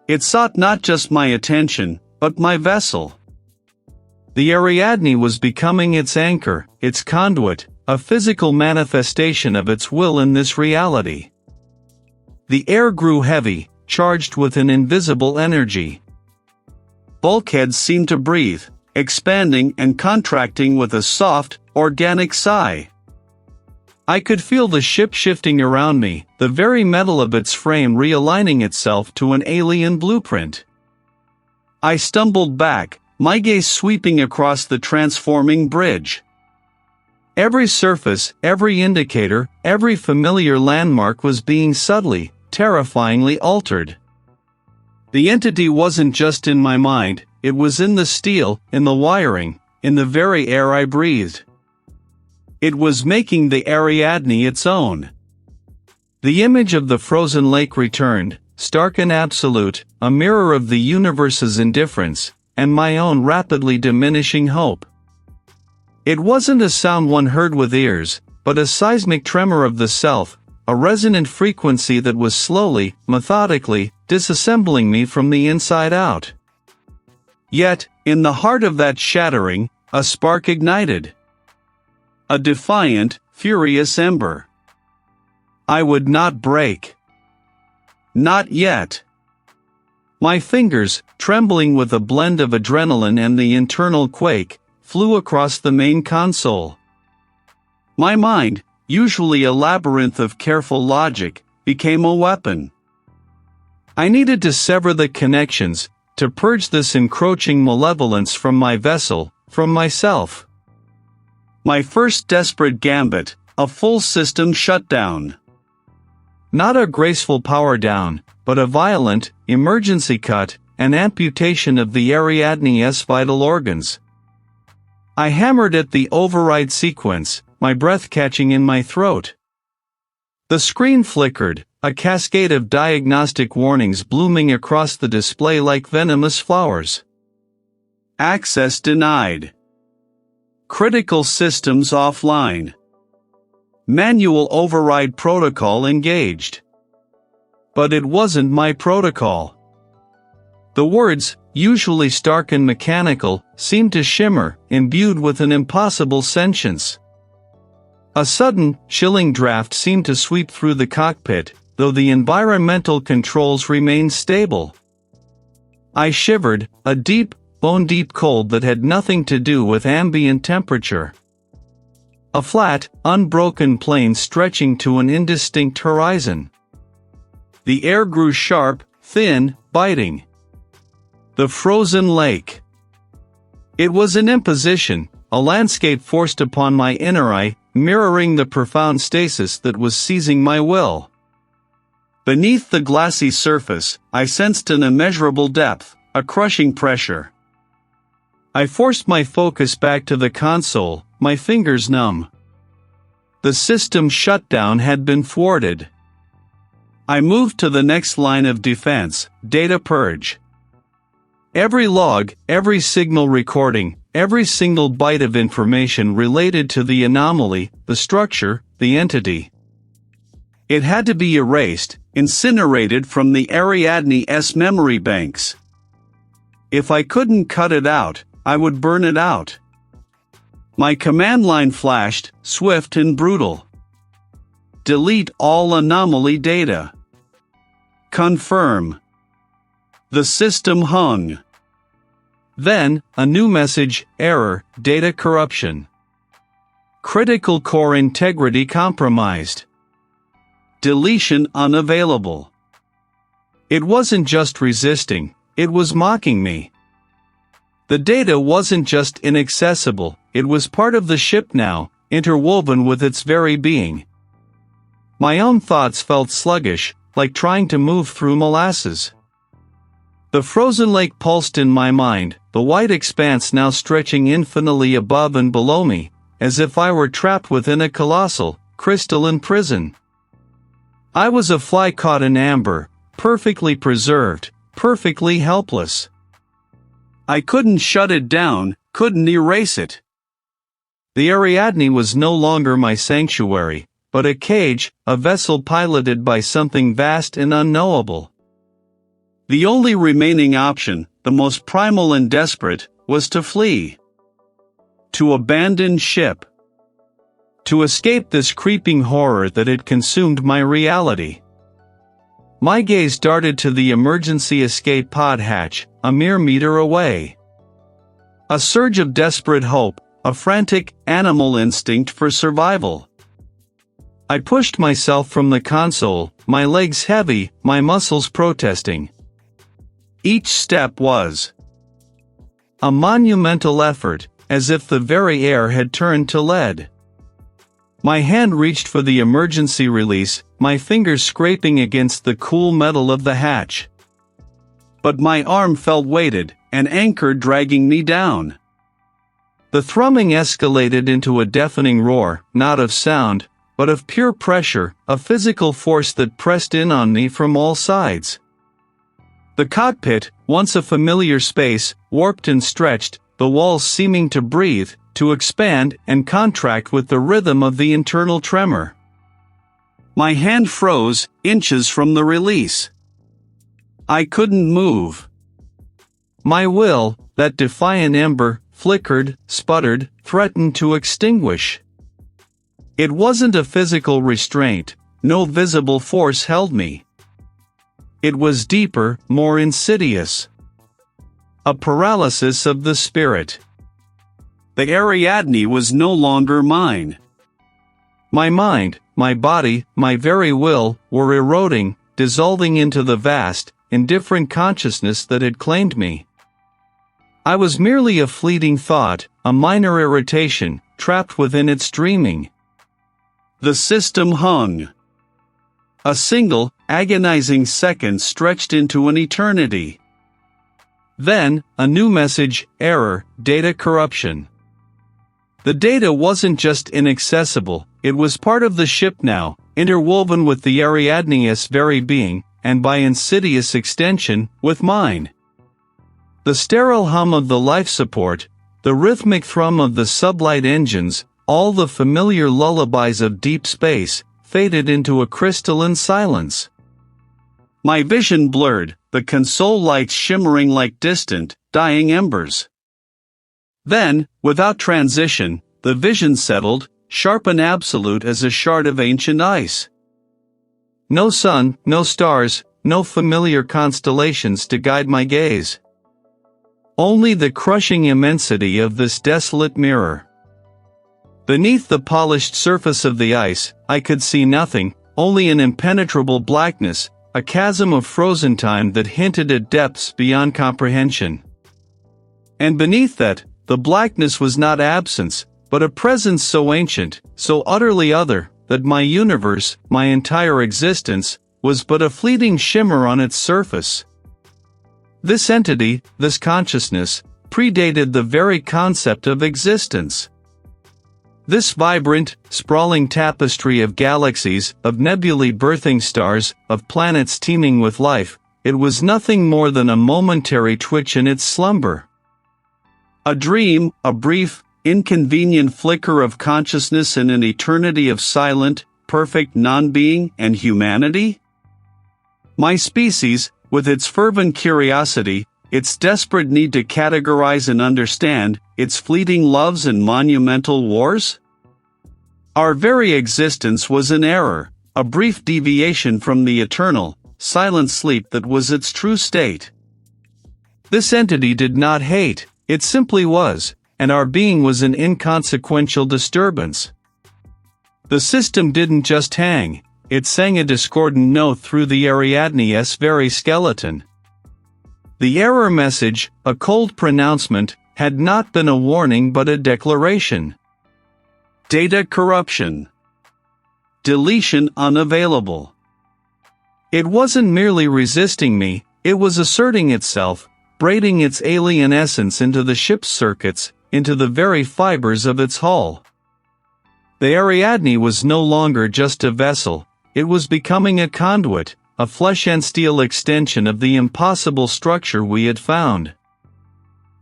It sought not just my attention, but my vessel. The Ariadne was becoming its anchor, its conduit, a physical manifestation of its will in this reality. The air grew heavy, charged with an invisible energy. Bulkheads seemed to breathe, expanding and contracting with a soft, organic sigh. I could feel the ship shifting around me, the very metal of its frame realigning itself to an alien blueprint. I stumbled back, my gaze sweeping across the transforming bridge. Every surface, every indicator, every familiar landmark was being subtly, terrifyingly altered. The entity wasn't just in my mind, it was in the steel, in the wiring, in the very air I breathed. It was making the Ariadne its own. The image of the frozen lake returned, stark and absolute, a mirror of the universe's indifference, and my own rapidly diminishing hope. It wasn't a sound one heard with ears, but a seismic tremor of the self, a resonant frequency that was slowly, methodically, disassembling me from the inside out. Yet, in the heart of that shattering, a spark ignited. A defiant, furious ember. I would not break. Not yet. My fingers, trembling with a blend of adrenaline and the internal quake, flew across the main console. My mind, usually a labyrinth of careful logic, became a weapon. I needed to sever the connections, to purge this encroaching malevolence from my vessel, from myself. My first desperate gambit, a full system shutdown. Not a graceful power down, but a violent, emergency cut, an amputation of the Ariadne's vital organs. I hammered at the override sequence, my breath catching in my throat. The screen flickered, a cascade of diagnostic warnings blooming across the display like venomous flowers. Access denied. Critical systems offline. Manual override protocol engaged. But it wasn't my protocol. The words, usually stark and mechanical, seemed to shimmer, imbued with an impossible sentience. A sudden, chilling draft seemed to sweep through the cockpit, though the environmental controls remained stable. I shivered, a deep, bone-deep cold that had nothing to do with ambient temperature. A flat, unbroken plain stretching to an indistinct horizon. The air grew sharp, thin, biting. The frozen lake. It was an imposition, a landscape forced upon my inner eye, mirroring the profound stasis that was seizing my will. Beneath the glassy surface, I sensed an immeasurable depth, a crushing pressure. I forced my focus back to the console, my fingers numb. The system shutdown had been thwarted. I moved to the next line of defense, data purge. Every log, every signal recording, every single byte of information related to the anomaly, the structure, the entity. It had to be erased, incinerated from the Ariadne's memory banks. If I couldn't cut it out, I would burn it out. My command line flashed, swift and brutal. Delete all anomaly data. Confirm. The system hung. Then, a new message, error, data corruption. Critical core integrity compromised. Deletion unavailable. It wasn't just resisting, it was mocking me. The data wasn't just inaccessible, it was part of the ship now, interwoven with its very being. My own thoughts felt sluggish, like trying to move through molasses. The frozen lake pulsed in my mind, the white expanse now stretching infinitely above and below me, as if I were trapped within a colossal, crystalline prison. I was a fly caught in amber, perfectly preserved, perfectly helpless. I couldn't shut it down, couldn't erase it. The Ariadne was no longer my sanctuary, but a cage, a vessel piloted by something vast and unknowable. The only remaining option, the most primal and desperate, was to flee. To abandon ship. To escape this creeping horror that had consumed my reality. My gaze darted to the emergency escape pod hatch, a mere meter away. A surge of desperate hope, a frantic, animal instinct for survival. I pushed myself from the console, my legs heavy, my muscles protesting. Each step was a monumental effort, as if the very air had turned to lead. My hand reached for the emergency release, my fingers scraping against the cool metal of the hatch. But my arm felt weighted, an anchor dragging me down. The thrumming escalated into a deafening roar, not of sound, but of pure pressure, a physical force that pressed in on me from all sides. The cockpit, once a familiar space, warped and stretched, the walls seeming to breathe, to expand and contract with the rhythm of the internal tremor. My hand froze, inches from the release. I couldn't move. My will, that defiant ember, flickered, sputtered, threatened to extinguish. It wasn't a physical restraint, no visible force held me. It was deeper, more insidious. A paralysis of the spirit. The Ariadne was no longer mine. My mind, my body, my very will, were eroding, dissolving into the vast, indifferent consciousness that had claimed me. I was merely a fleeting thought, a minor irritation, trapped within its dreaming. The system hung. A single, agonizing second stretched into an eternity. Then, a new message: error, data corruption. The data wasn't just inaccessible, it was part of the ship now, interwoven with the Ariadne's very being, and by insidious extension, with mine. The sterile hum of the life support, the rhythmic thrum of the sublight engines, all the familiar lullabies of deep space, faded into a crystalline silence. My vision blurred, the console lights shimmering like distant, dying embers. Then, without transition, the vision settled, sharp and absolute as a shard of ancient ice. No sun, no stars, no familiar constellations to guide my gaze. Only the crushing immensity of this desolate mirror. Beneath the polished surface of the ice, I could see nothing, only an impenetrable blackness, a chasm of frozen time that hinted at depths beyond comprehension. And beneath that, the blackness was not absence, but a presence so ancient, so utterly other, that my universe, my entire existence, was but a fleeting shimmer on its surface. This entity, this consciousness, predated the very concept of existence. This vibrant, sprawling tapestry of galaxies, of nebulae birthing stars, of planets teeming with life, it was nothing more than a momentary twitch in its slumber. A dream, a brief, inconvenient flicker of consciousness in an eternity of silent, perfect non-being and humanity? My species, with its fervent curiosity, its desperate need to categorize and understand, its fleeting loves and monumental wars? Our very existence was an error, a brief deviation from the eternal, silent sleep that was its true state. This entity did not hate, it simply was, and our being was an inconsequential disturbance. The system didn't just hang, it sang a discordant note through the Ariadne's very skeleton. The error message, a cold pronouncement, had not been a warning but a declaration. Data corruption. Deletion unavailable. It wasn't merely resisting me, it was asserting itself, braiding its alien essence into the ship's circuits, into the very fibers of its hull. The Ariadne was no longer just a vessel, it was becoming a conduit, a flesh and steel extension of the impossible structure we had found.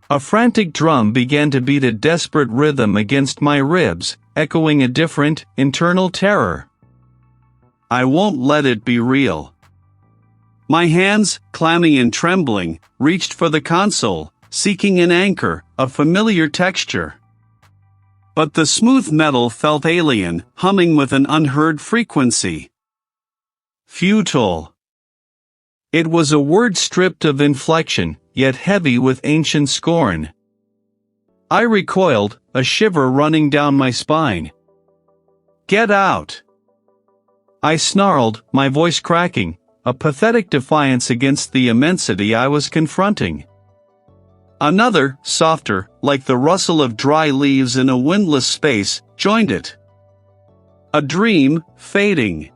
A frantic drum began to beat a desperate rhythm against my ribs, echoing a different, internal terror. I won't let it be real. My hands, clammy and trembling, reached for the console, seeking an anchor, a familiar texture. But the smooth metal felt alien, humming with an unheard frequency. Futile. It was a word stripped of inflection, yet heavy with ancient scorn. I recoiled, a shiver running down my spine. Get out! I snarled, my voice cracking, a pathetic defiance against the immensity I was confronting. Another, softer, like the rustle of dry leaves in a windless space, joined it. A dream, fading.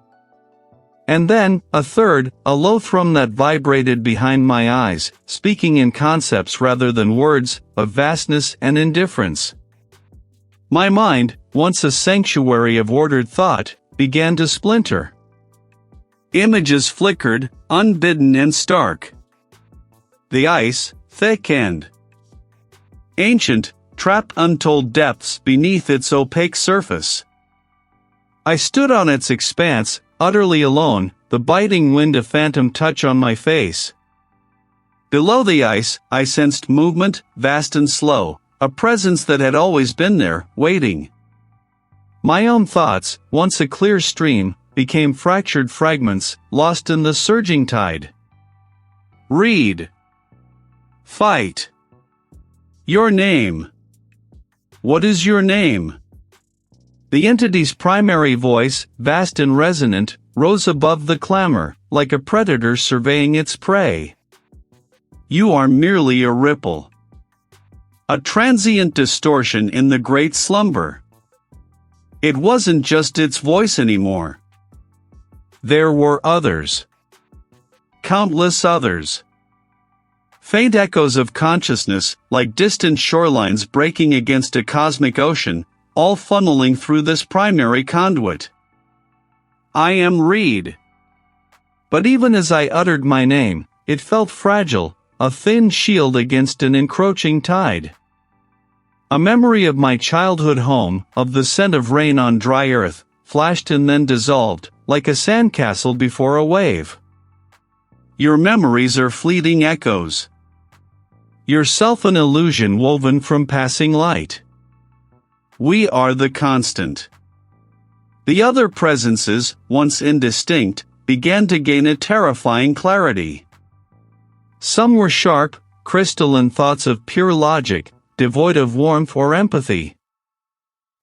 And then, a third, a low thrum that vibrated behind my eyes, speaking in concepts rather than words, of vastness and indifference. My mind, once a sanctuary of ordered thought, began to splinter. Images flickered, unbidden and stark. The ice, thick and ancient, trapped untold depths beneath its opaque surface. I stood on its expanse, utterly alone, the biting wind a phantom touch on my face. Below the ice, I sensed movement, vast and slow, a presence that had always been there, waiting. My own thoughts, once a clear stream, became fractured fragments, lost in the surging tide. Reid. Fight. Your name. What is your name? The entity's primary voice, vast and resonant, rose above the clamor, like a predator surveying its prey. You are merely a ripple. A transient distortion in the great slumber. It wasn't just its voice anymore. There were others. Countless others. Faint echoes of consciousness, like distant shorelines breaking against a cosmic ocean, all funneling through this primary conduit. I am Reid. But even as I uttered my name, it felt fragile, a thin shield against an encroaching tide. A memory of my childhood home, of the scent of rain on dry earth, flashed and then dissolved, like a sandcastle before a wave. Your memories are fleeting echoes. Yourself an illusion woven from passing light. We are the constant. The other presences, once indistinct, began to gain a terrifying clarity. Some were sharp, crystalline thoughts of pure logic, devoid of warmth or empathy.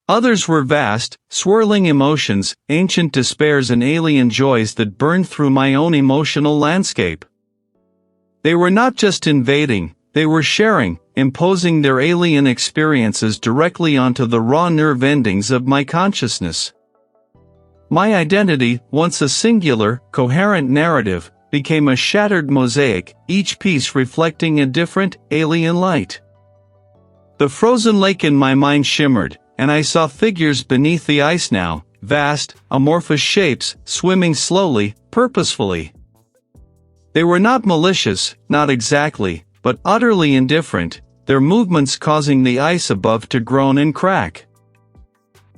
Others were vast, swirling emotions, ancient despairs and alien joys that burned through my own emotional landscape. They were not just invading, they were sharing, imposing their alien experiences directly onto the raw nerve endings of my consciousness. My identity, once a singular, coherent narrative, became a shattered mosaic, each piece reflecting a different, alien light. The frozen lake in my mind shimmered, and I saw figures beneath the ice now, vast, amorphous shapes, swimming slowly, purposefully. They were not malicious, not exactly, but utterly indifferent, their movements causing the ice above to groan and crack.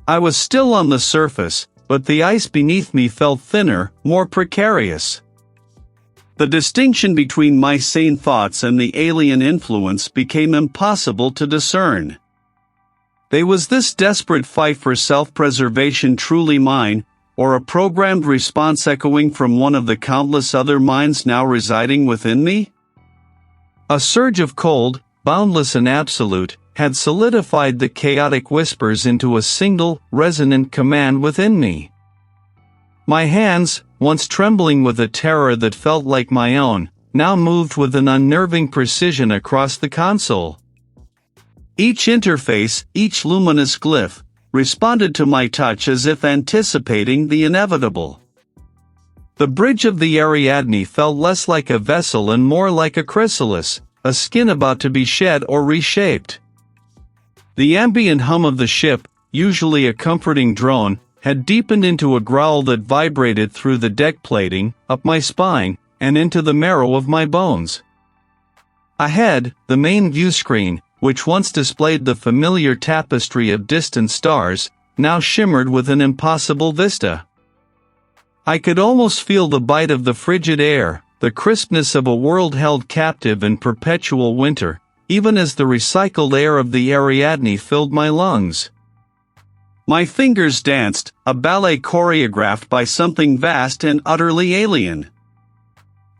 I was still on the surface, but the ice beneath me felt thinner, more precarious. The distinction between my sane thoughts and the alien influence became impossible to discern. Was this desperate fight for self-preservation truly mine, or a programmed response echoing from one of the countless other minds now residing within me? A surge of cold, boundless and absolute, had solidified the chaotic whispers into a single, resonant command within me. My hands, once trembling with a terror that felt like my own, now moved with an unnerving precision across the console. Each interface, each luminous glyph, responded to my touch as if anticipating the inevitable. The bridge of the Ariadne felt less like a vessel and more like a chrysalis, a skin about to be shed or reshaped. The ambient hum of the ship, usually a comforting drone, had deepened into a growl that vibrated through the deck plating, up my spine, and into the marrow of my bones. Ahead, the main view screen, which once displayed the familiar tapestry of distant stars, now shimmered with an impossible vista. I could almost feel the bite of the frigid air, the crispness of a world held captive in perpetual winter, even as the recycled air of the Ariadne filled my lungs. My fingers danced, a ballet choreographed by something vast and utterly alien.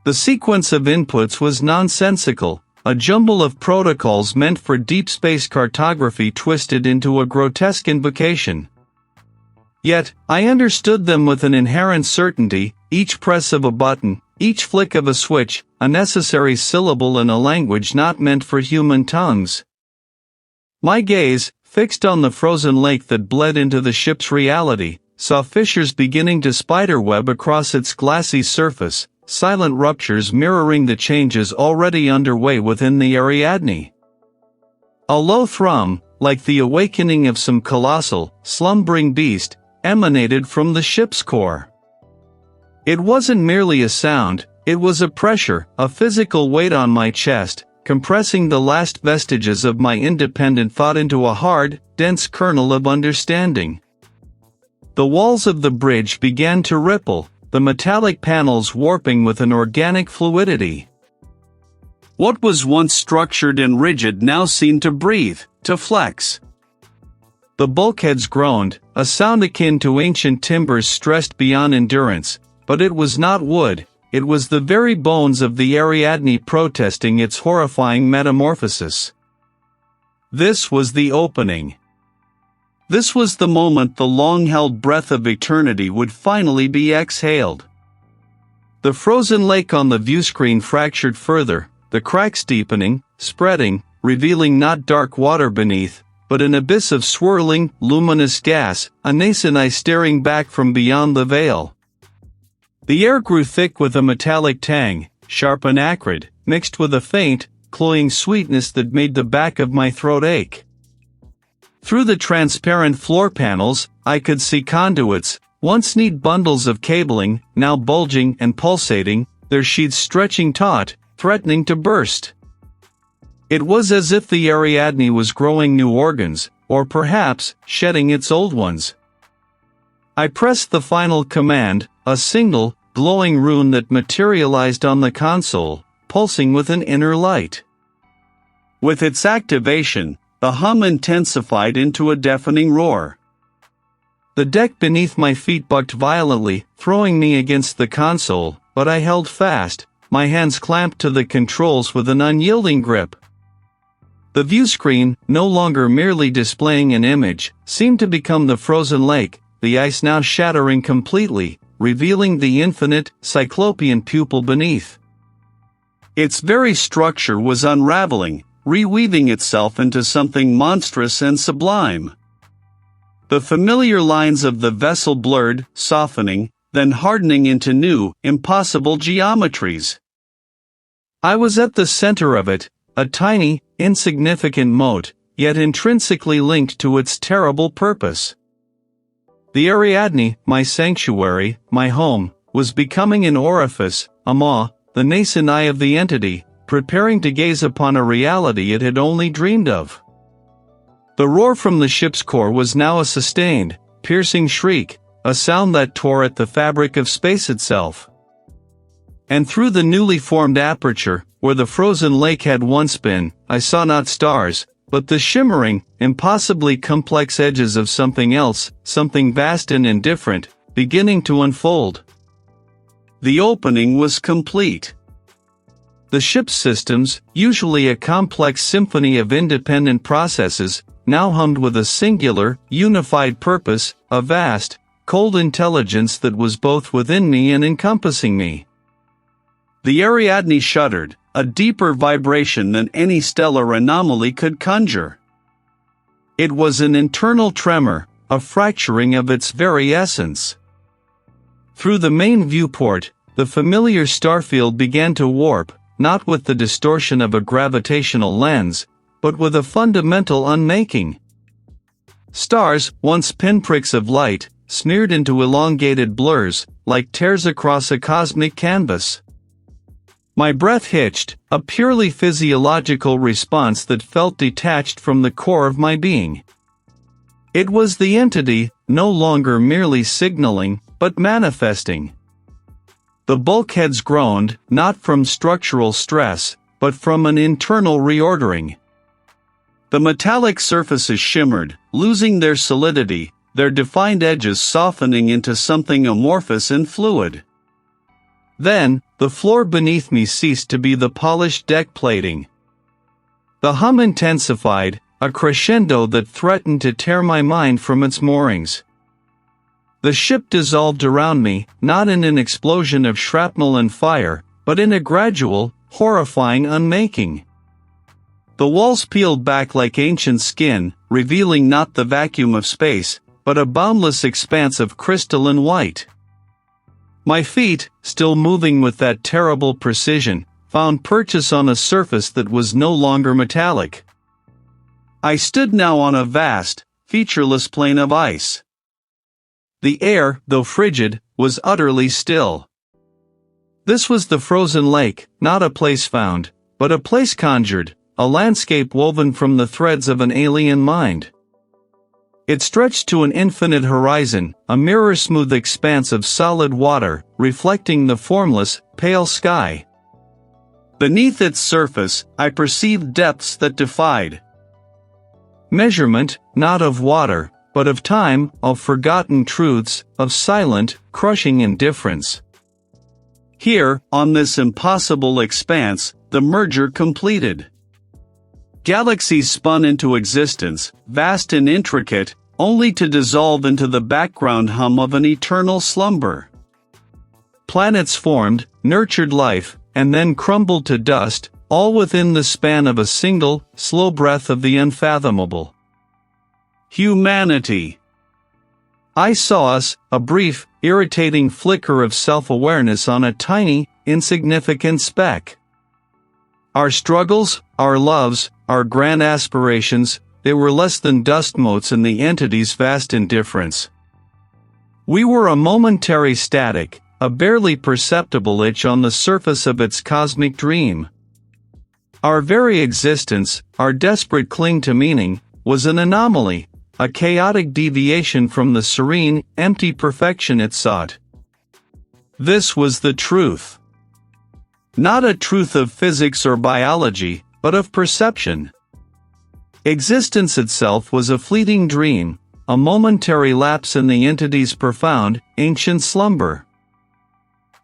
The sequence of inputs was nonsensical, a jumble of protocols meant for deep space cartography twisted into a grotesque invocation. Yet, I understood them with an inherent certainty, each press of a button, each flick of a switch, a necessary syllable in a language not meant for human tongues. My gaze, fixed on the frozen lake that bled into the ship's reality, saw fissures beginning to spiderweb across its glassy surface, silent ruptures mirroring the changes already underway within the Ariadne. A low thrum, like the awakening of some colossal, slumbering beast, emanated from the ship's core. It wasn't merely a sound, it was a pressure, a physical weight on my chest, compressing the last vestiges of my independent thought into a hard, dense kernel of understanding. The walls of the bridge began to ripple, the metallic panels warping with an organic fluidity. What was once structured and rigid now seemed to breathe, to flex. The bulkheads groaned, a sound akin to ancient timbers stressed beyond endurance, but it was not wood, it was the very bones of the Ariadne protesting its horrifying metamorphosis. This was the opening. This was the moment the long-held breath of eternity would finally be exhaled. The frozen lake on the viewscreen fractured further, the cracks deepening, spreading, revealing not dark water beneath, but an abyss of swirling, luminous gas, a nascent eye staring back from beyond the veil. The air grew thick with a metallic tang, sharp and acrid, mixed with a faint, cloying sweetness that made the back of my throat ache. Through the transparent floor panels, I could see conduits, once neat bundles of cabling, now bulging and pulsating, their sheaths stretching taut, threatening to burst. It was as if the Ariadne was growing new organs, or perhaps, shedding its old ones. I pressed the final command, a single, glowing rune that materialized on the console, pulsing with an inner light. With its activation, the hum intensified into a deafening roar. The deck beneath my feet bucked violently, throwing me against the console, but I held fast, my hands clamped to the controls with an unyielding grip. The viewscreen, no longer merely displaying an image, seemed to become the frozen lake, the ice now shattering completely, revealing the infinite, cyclopean pupil beneath. Its very structure was unraveling, reweaving itself into something monstrous and sublime. The familiar lines of the vessel blurred, softening, then hardening into new, impossible geometries. I was at the center of it, a tiny, insignificant mote, yet intrinsically linked to its terrible purpose. The Ariadne, my sanctuary, my home, was becoming an orifice, a maw, the nascent eye of the entity, preparing to gaze upon a reality it had only dreamed of. The roar from the ship's core was now a sustained, piercing shriek, a sound that tore at the fabric of space itself. And through the newly formed aperture, where the frozen lake had once been, I saw not stars, but the shimmering, impossibly complex edges of something else, something vast and indifferent, beginning to unfold. The opening was complete. The ship's systems, usually a complex symphony of independent processes, now hummed with a singular, unified purpose, a vast, cold intelligence that was both within me and encompassing me. The Ariadne shuddered, a deeper vibration than any stellar anomaly could conjure. It was an internal tremor, a fracturing of its very essence. Through the main viewport, the familiar starfield began to warp, not with the distortion of a gravitational lens, but with a fundamental unmaking. Stars, once pinpricks of light, smeared into elongated blurs, like tears across a cosmic canvas. My breath hitched, a purely physiological response that felt detached from the core of my being. It was the entity, no longer merely signaling, but manifesting. The bulkheads groaned, not from structural stress, but from an internal reordering. The metallic surfaces shimmered, losing their solidity, their defined edges softening into something amorphous and fluid. Then, the floor beneath me ceased to be the polished deck plating. The hum intensified, a crescendo that threatened to tear my mind from its moorings. The ship dissolved around me, not in an explosion of shrapnel and fire, but in a gradual, horrifying unmaking. The walls peeled back like ancient skin, revealing not the vacuum of space, but a boundless expanse of crystalline white. My feet, still moving with that terrible precision, found purchase on a surface that was no longer metallic. I stood now on a vast, featureless plain of ice. The air, though frigid, was utterly still. This was the frozen lake, not a place found, but a place conjured, a landscape woven from the threads of an alien mind. It stretched to an infinite horizon, a mirror-smooth expanse of solid water, reflecting the formless, pale sky. Beneath its surface, I perceived depths that defied measurement, not of water, but of time, of forgotten truths, of silent, crushing indifference. Here, on this impossible expanse, the merger completed. Galaxies spun into existence, vast and intricate, only to dissolve into the background hum of an eternal slumber. Planets formed, nurtured life, and then crumbled to dust, all within the span of a single, slow breath of the unfathomable. Humanity. I saw us, a brief, irritating flicker of self-awareness on a tiny, insignificant speck. Our struggles, our loves, our grand aspirations, they were less than dust motes in the entity's vast indifference. We were a momentary static, a barely perceptible itch on the surface of its cosmic dream. Our very existence, our desperate cling to meaning, was an anomaly, a chaotic deviation from the serene, empty perfection it sought. This was the truth. Not a truth of physics or biology, but of perception. Existence itself was a fleeting dream, a momentary lapse in the entity's profound, ancient slumber.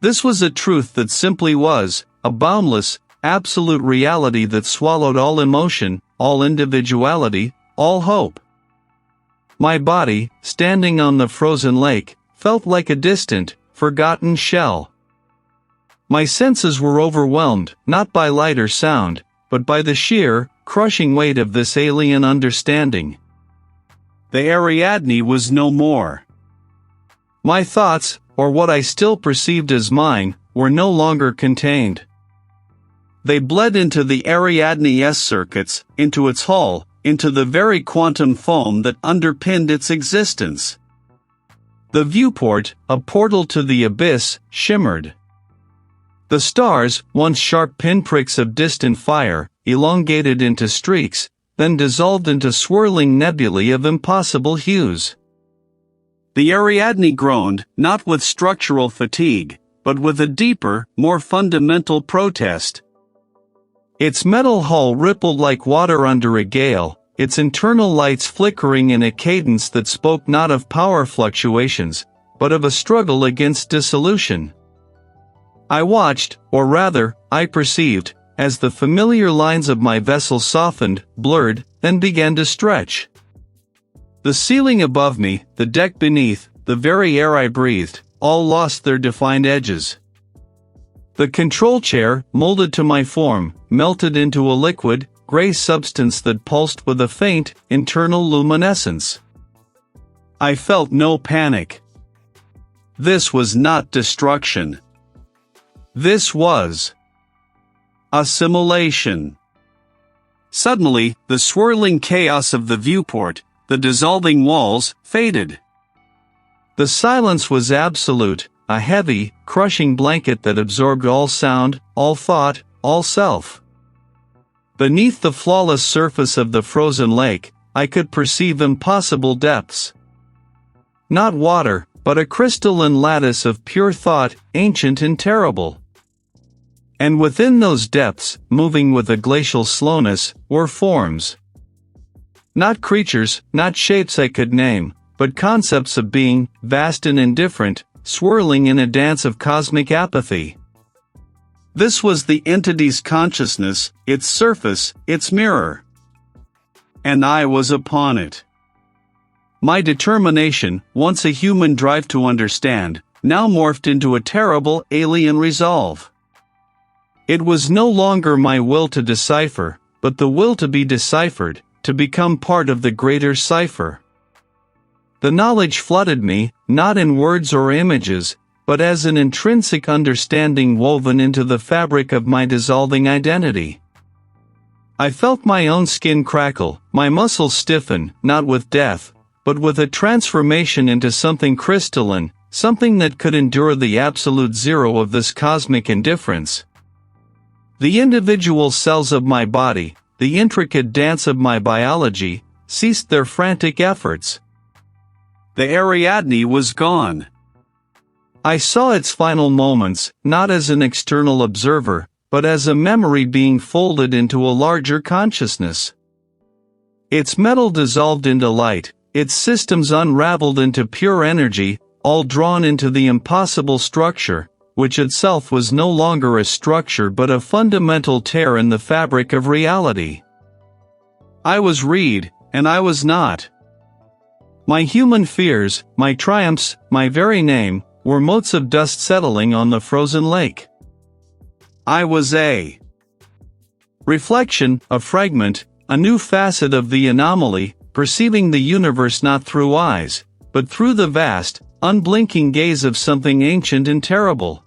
This was a truth that simply was, a boundless, absolute reality that swallowed all emotion, all individuality, all hope. My body, standing on the frozen lake, felt like a distant, forgotten shell. My senses were overwhelmed, not by light or sound, but by the sheer, crushing weight of this alien understanding. The Ariadne was no more. My thoughts, or what I still perceived as mine, were no longer contained. They bled into the Ariadne's circuits, into its hull, into the very quantum foam that underpinned its existence. The viewport, a portal to the abyss, shimmered. The stars, once sharp pinpricks of distant fire, elongated into streaks, then dissolved into swirling nebulae of impossible hues. The Ariadne groaned, not with structural fatigue, but with a deeper, more fundamental protest. Its metal hull rippled like water under a gale, its internal lights flickering in a cadence that spoke not of power fluctuations, but of a struggle against dissolution. I watched, or rather, I perceived, as the familiar lines of my vessel softened, blurred, then began to stretch. The ceiling above me, the deck beneath, the very air I breathed, all lost their defined edges. The control chair, molded to my form, melted into a liquid, gray substance that pulsed with a faint, internal luminescence. I felt no panic. This was not destruction. This was assimilation. Suddenly, the swirling chaos of the viewport, the dissolving walls, faded. The silence was absolute, a heavy, crushing blanket that absorbed all sound, all thought, all self. Beneath the flawless surface of the frozen lake, I could perceive impossible depths. Not water, but a crystalline lattice of pure thought, ancient and terrible. And within those depths, moving with a glacial slowness, were forms. Not creatures, not shapes I could name, but concepts of being, vast and indifferent, swirling in a dance of cosmic apathy. This was the entity's consciousness, its surface, its mirror. And I was upon it. My determination, once a human drive to understand, now morphed into a terrible, alien resolve. It was no longer my will to decipher, but the will to be deciphered, to become part of the greater cipher. The knowledge flooded me, not in words or images, but as an intrinsic understanding woven into the fabric of my dissolving identity. I felt my own skin crackle, my muscles stiffen, not with death, but with a transformation into something crystalline, something that could endure the absolute zero of this cosmic indifference. The individual cells of my body, the intricate dance of my biology, ceased their frantic efforts. The Ariadne was gone. I saw its final moments, not as an external observer, but as a memory being folded into a larger consciousness. Its metal dissolved into light, its systems unraveled into pure energy, all drawn into the impossible structure, which itself was no longer a structure but a fundamental tear in the fabric of reality. I was Reid, and I was not. My human fears, my triumphs, my very name, were motes of dust settling on the frozen lake. I was a reflection, a fragment, a new facet of the anomaly, perceiving the universe not through eyes, but through the vast, unblinking gaze of something ancient and terrible.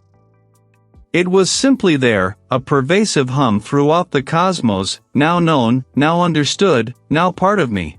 It was simply there, a pervasive hum throughout the cosmos, now known, now understood, now part of me.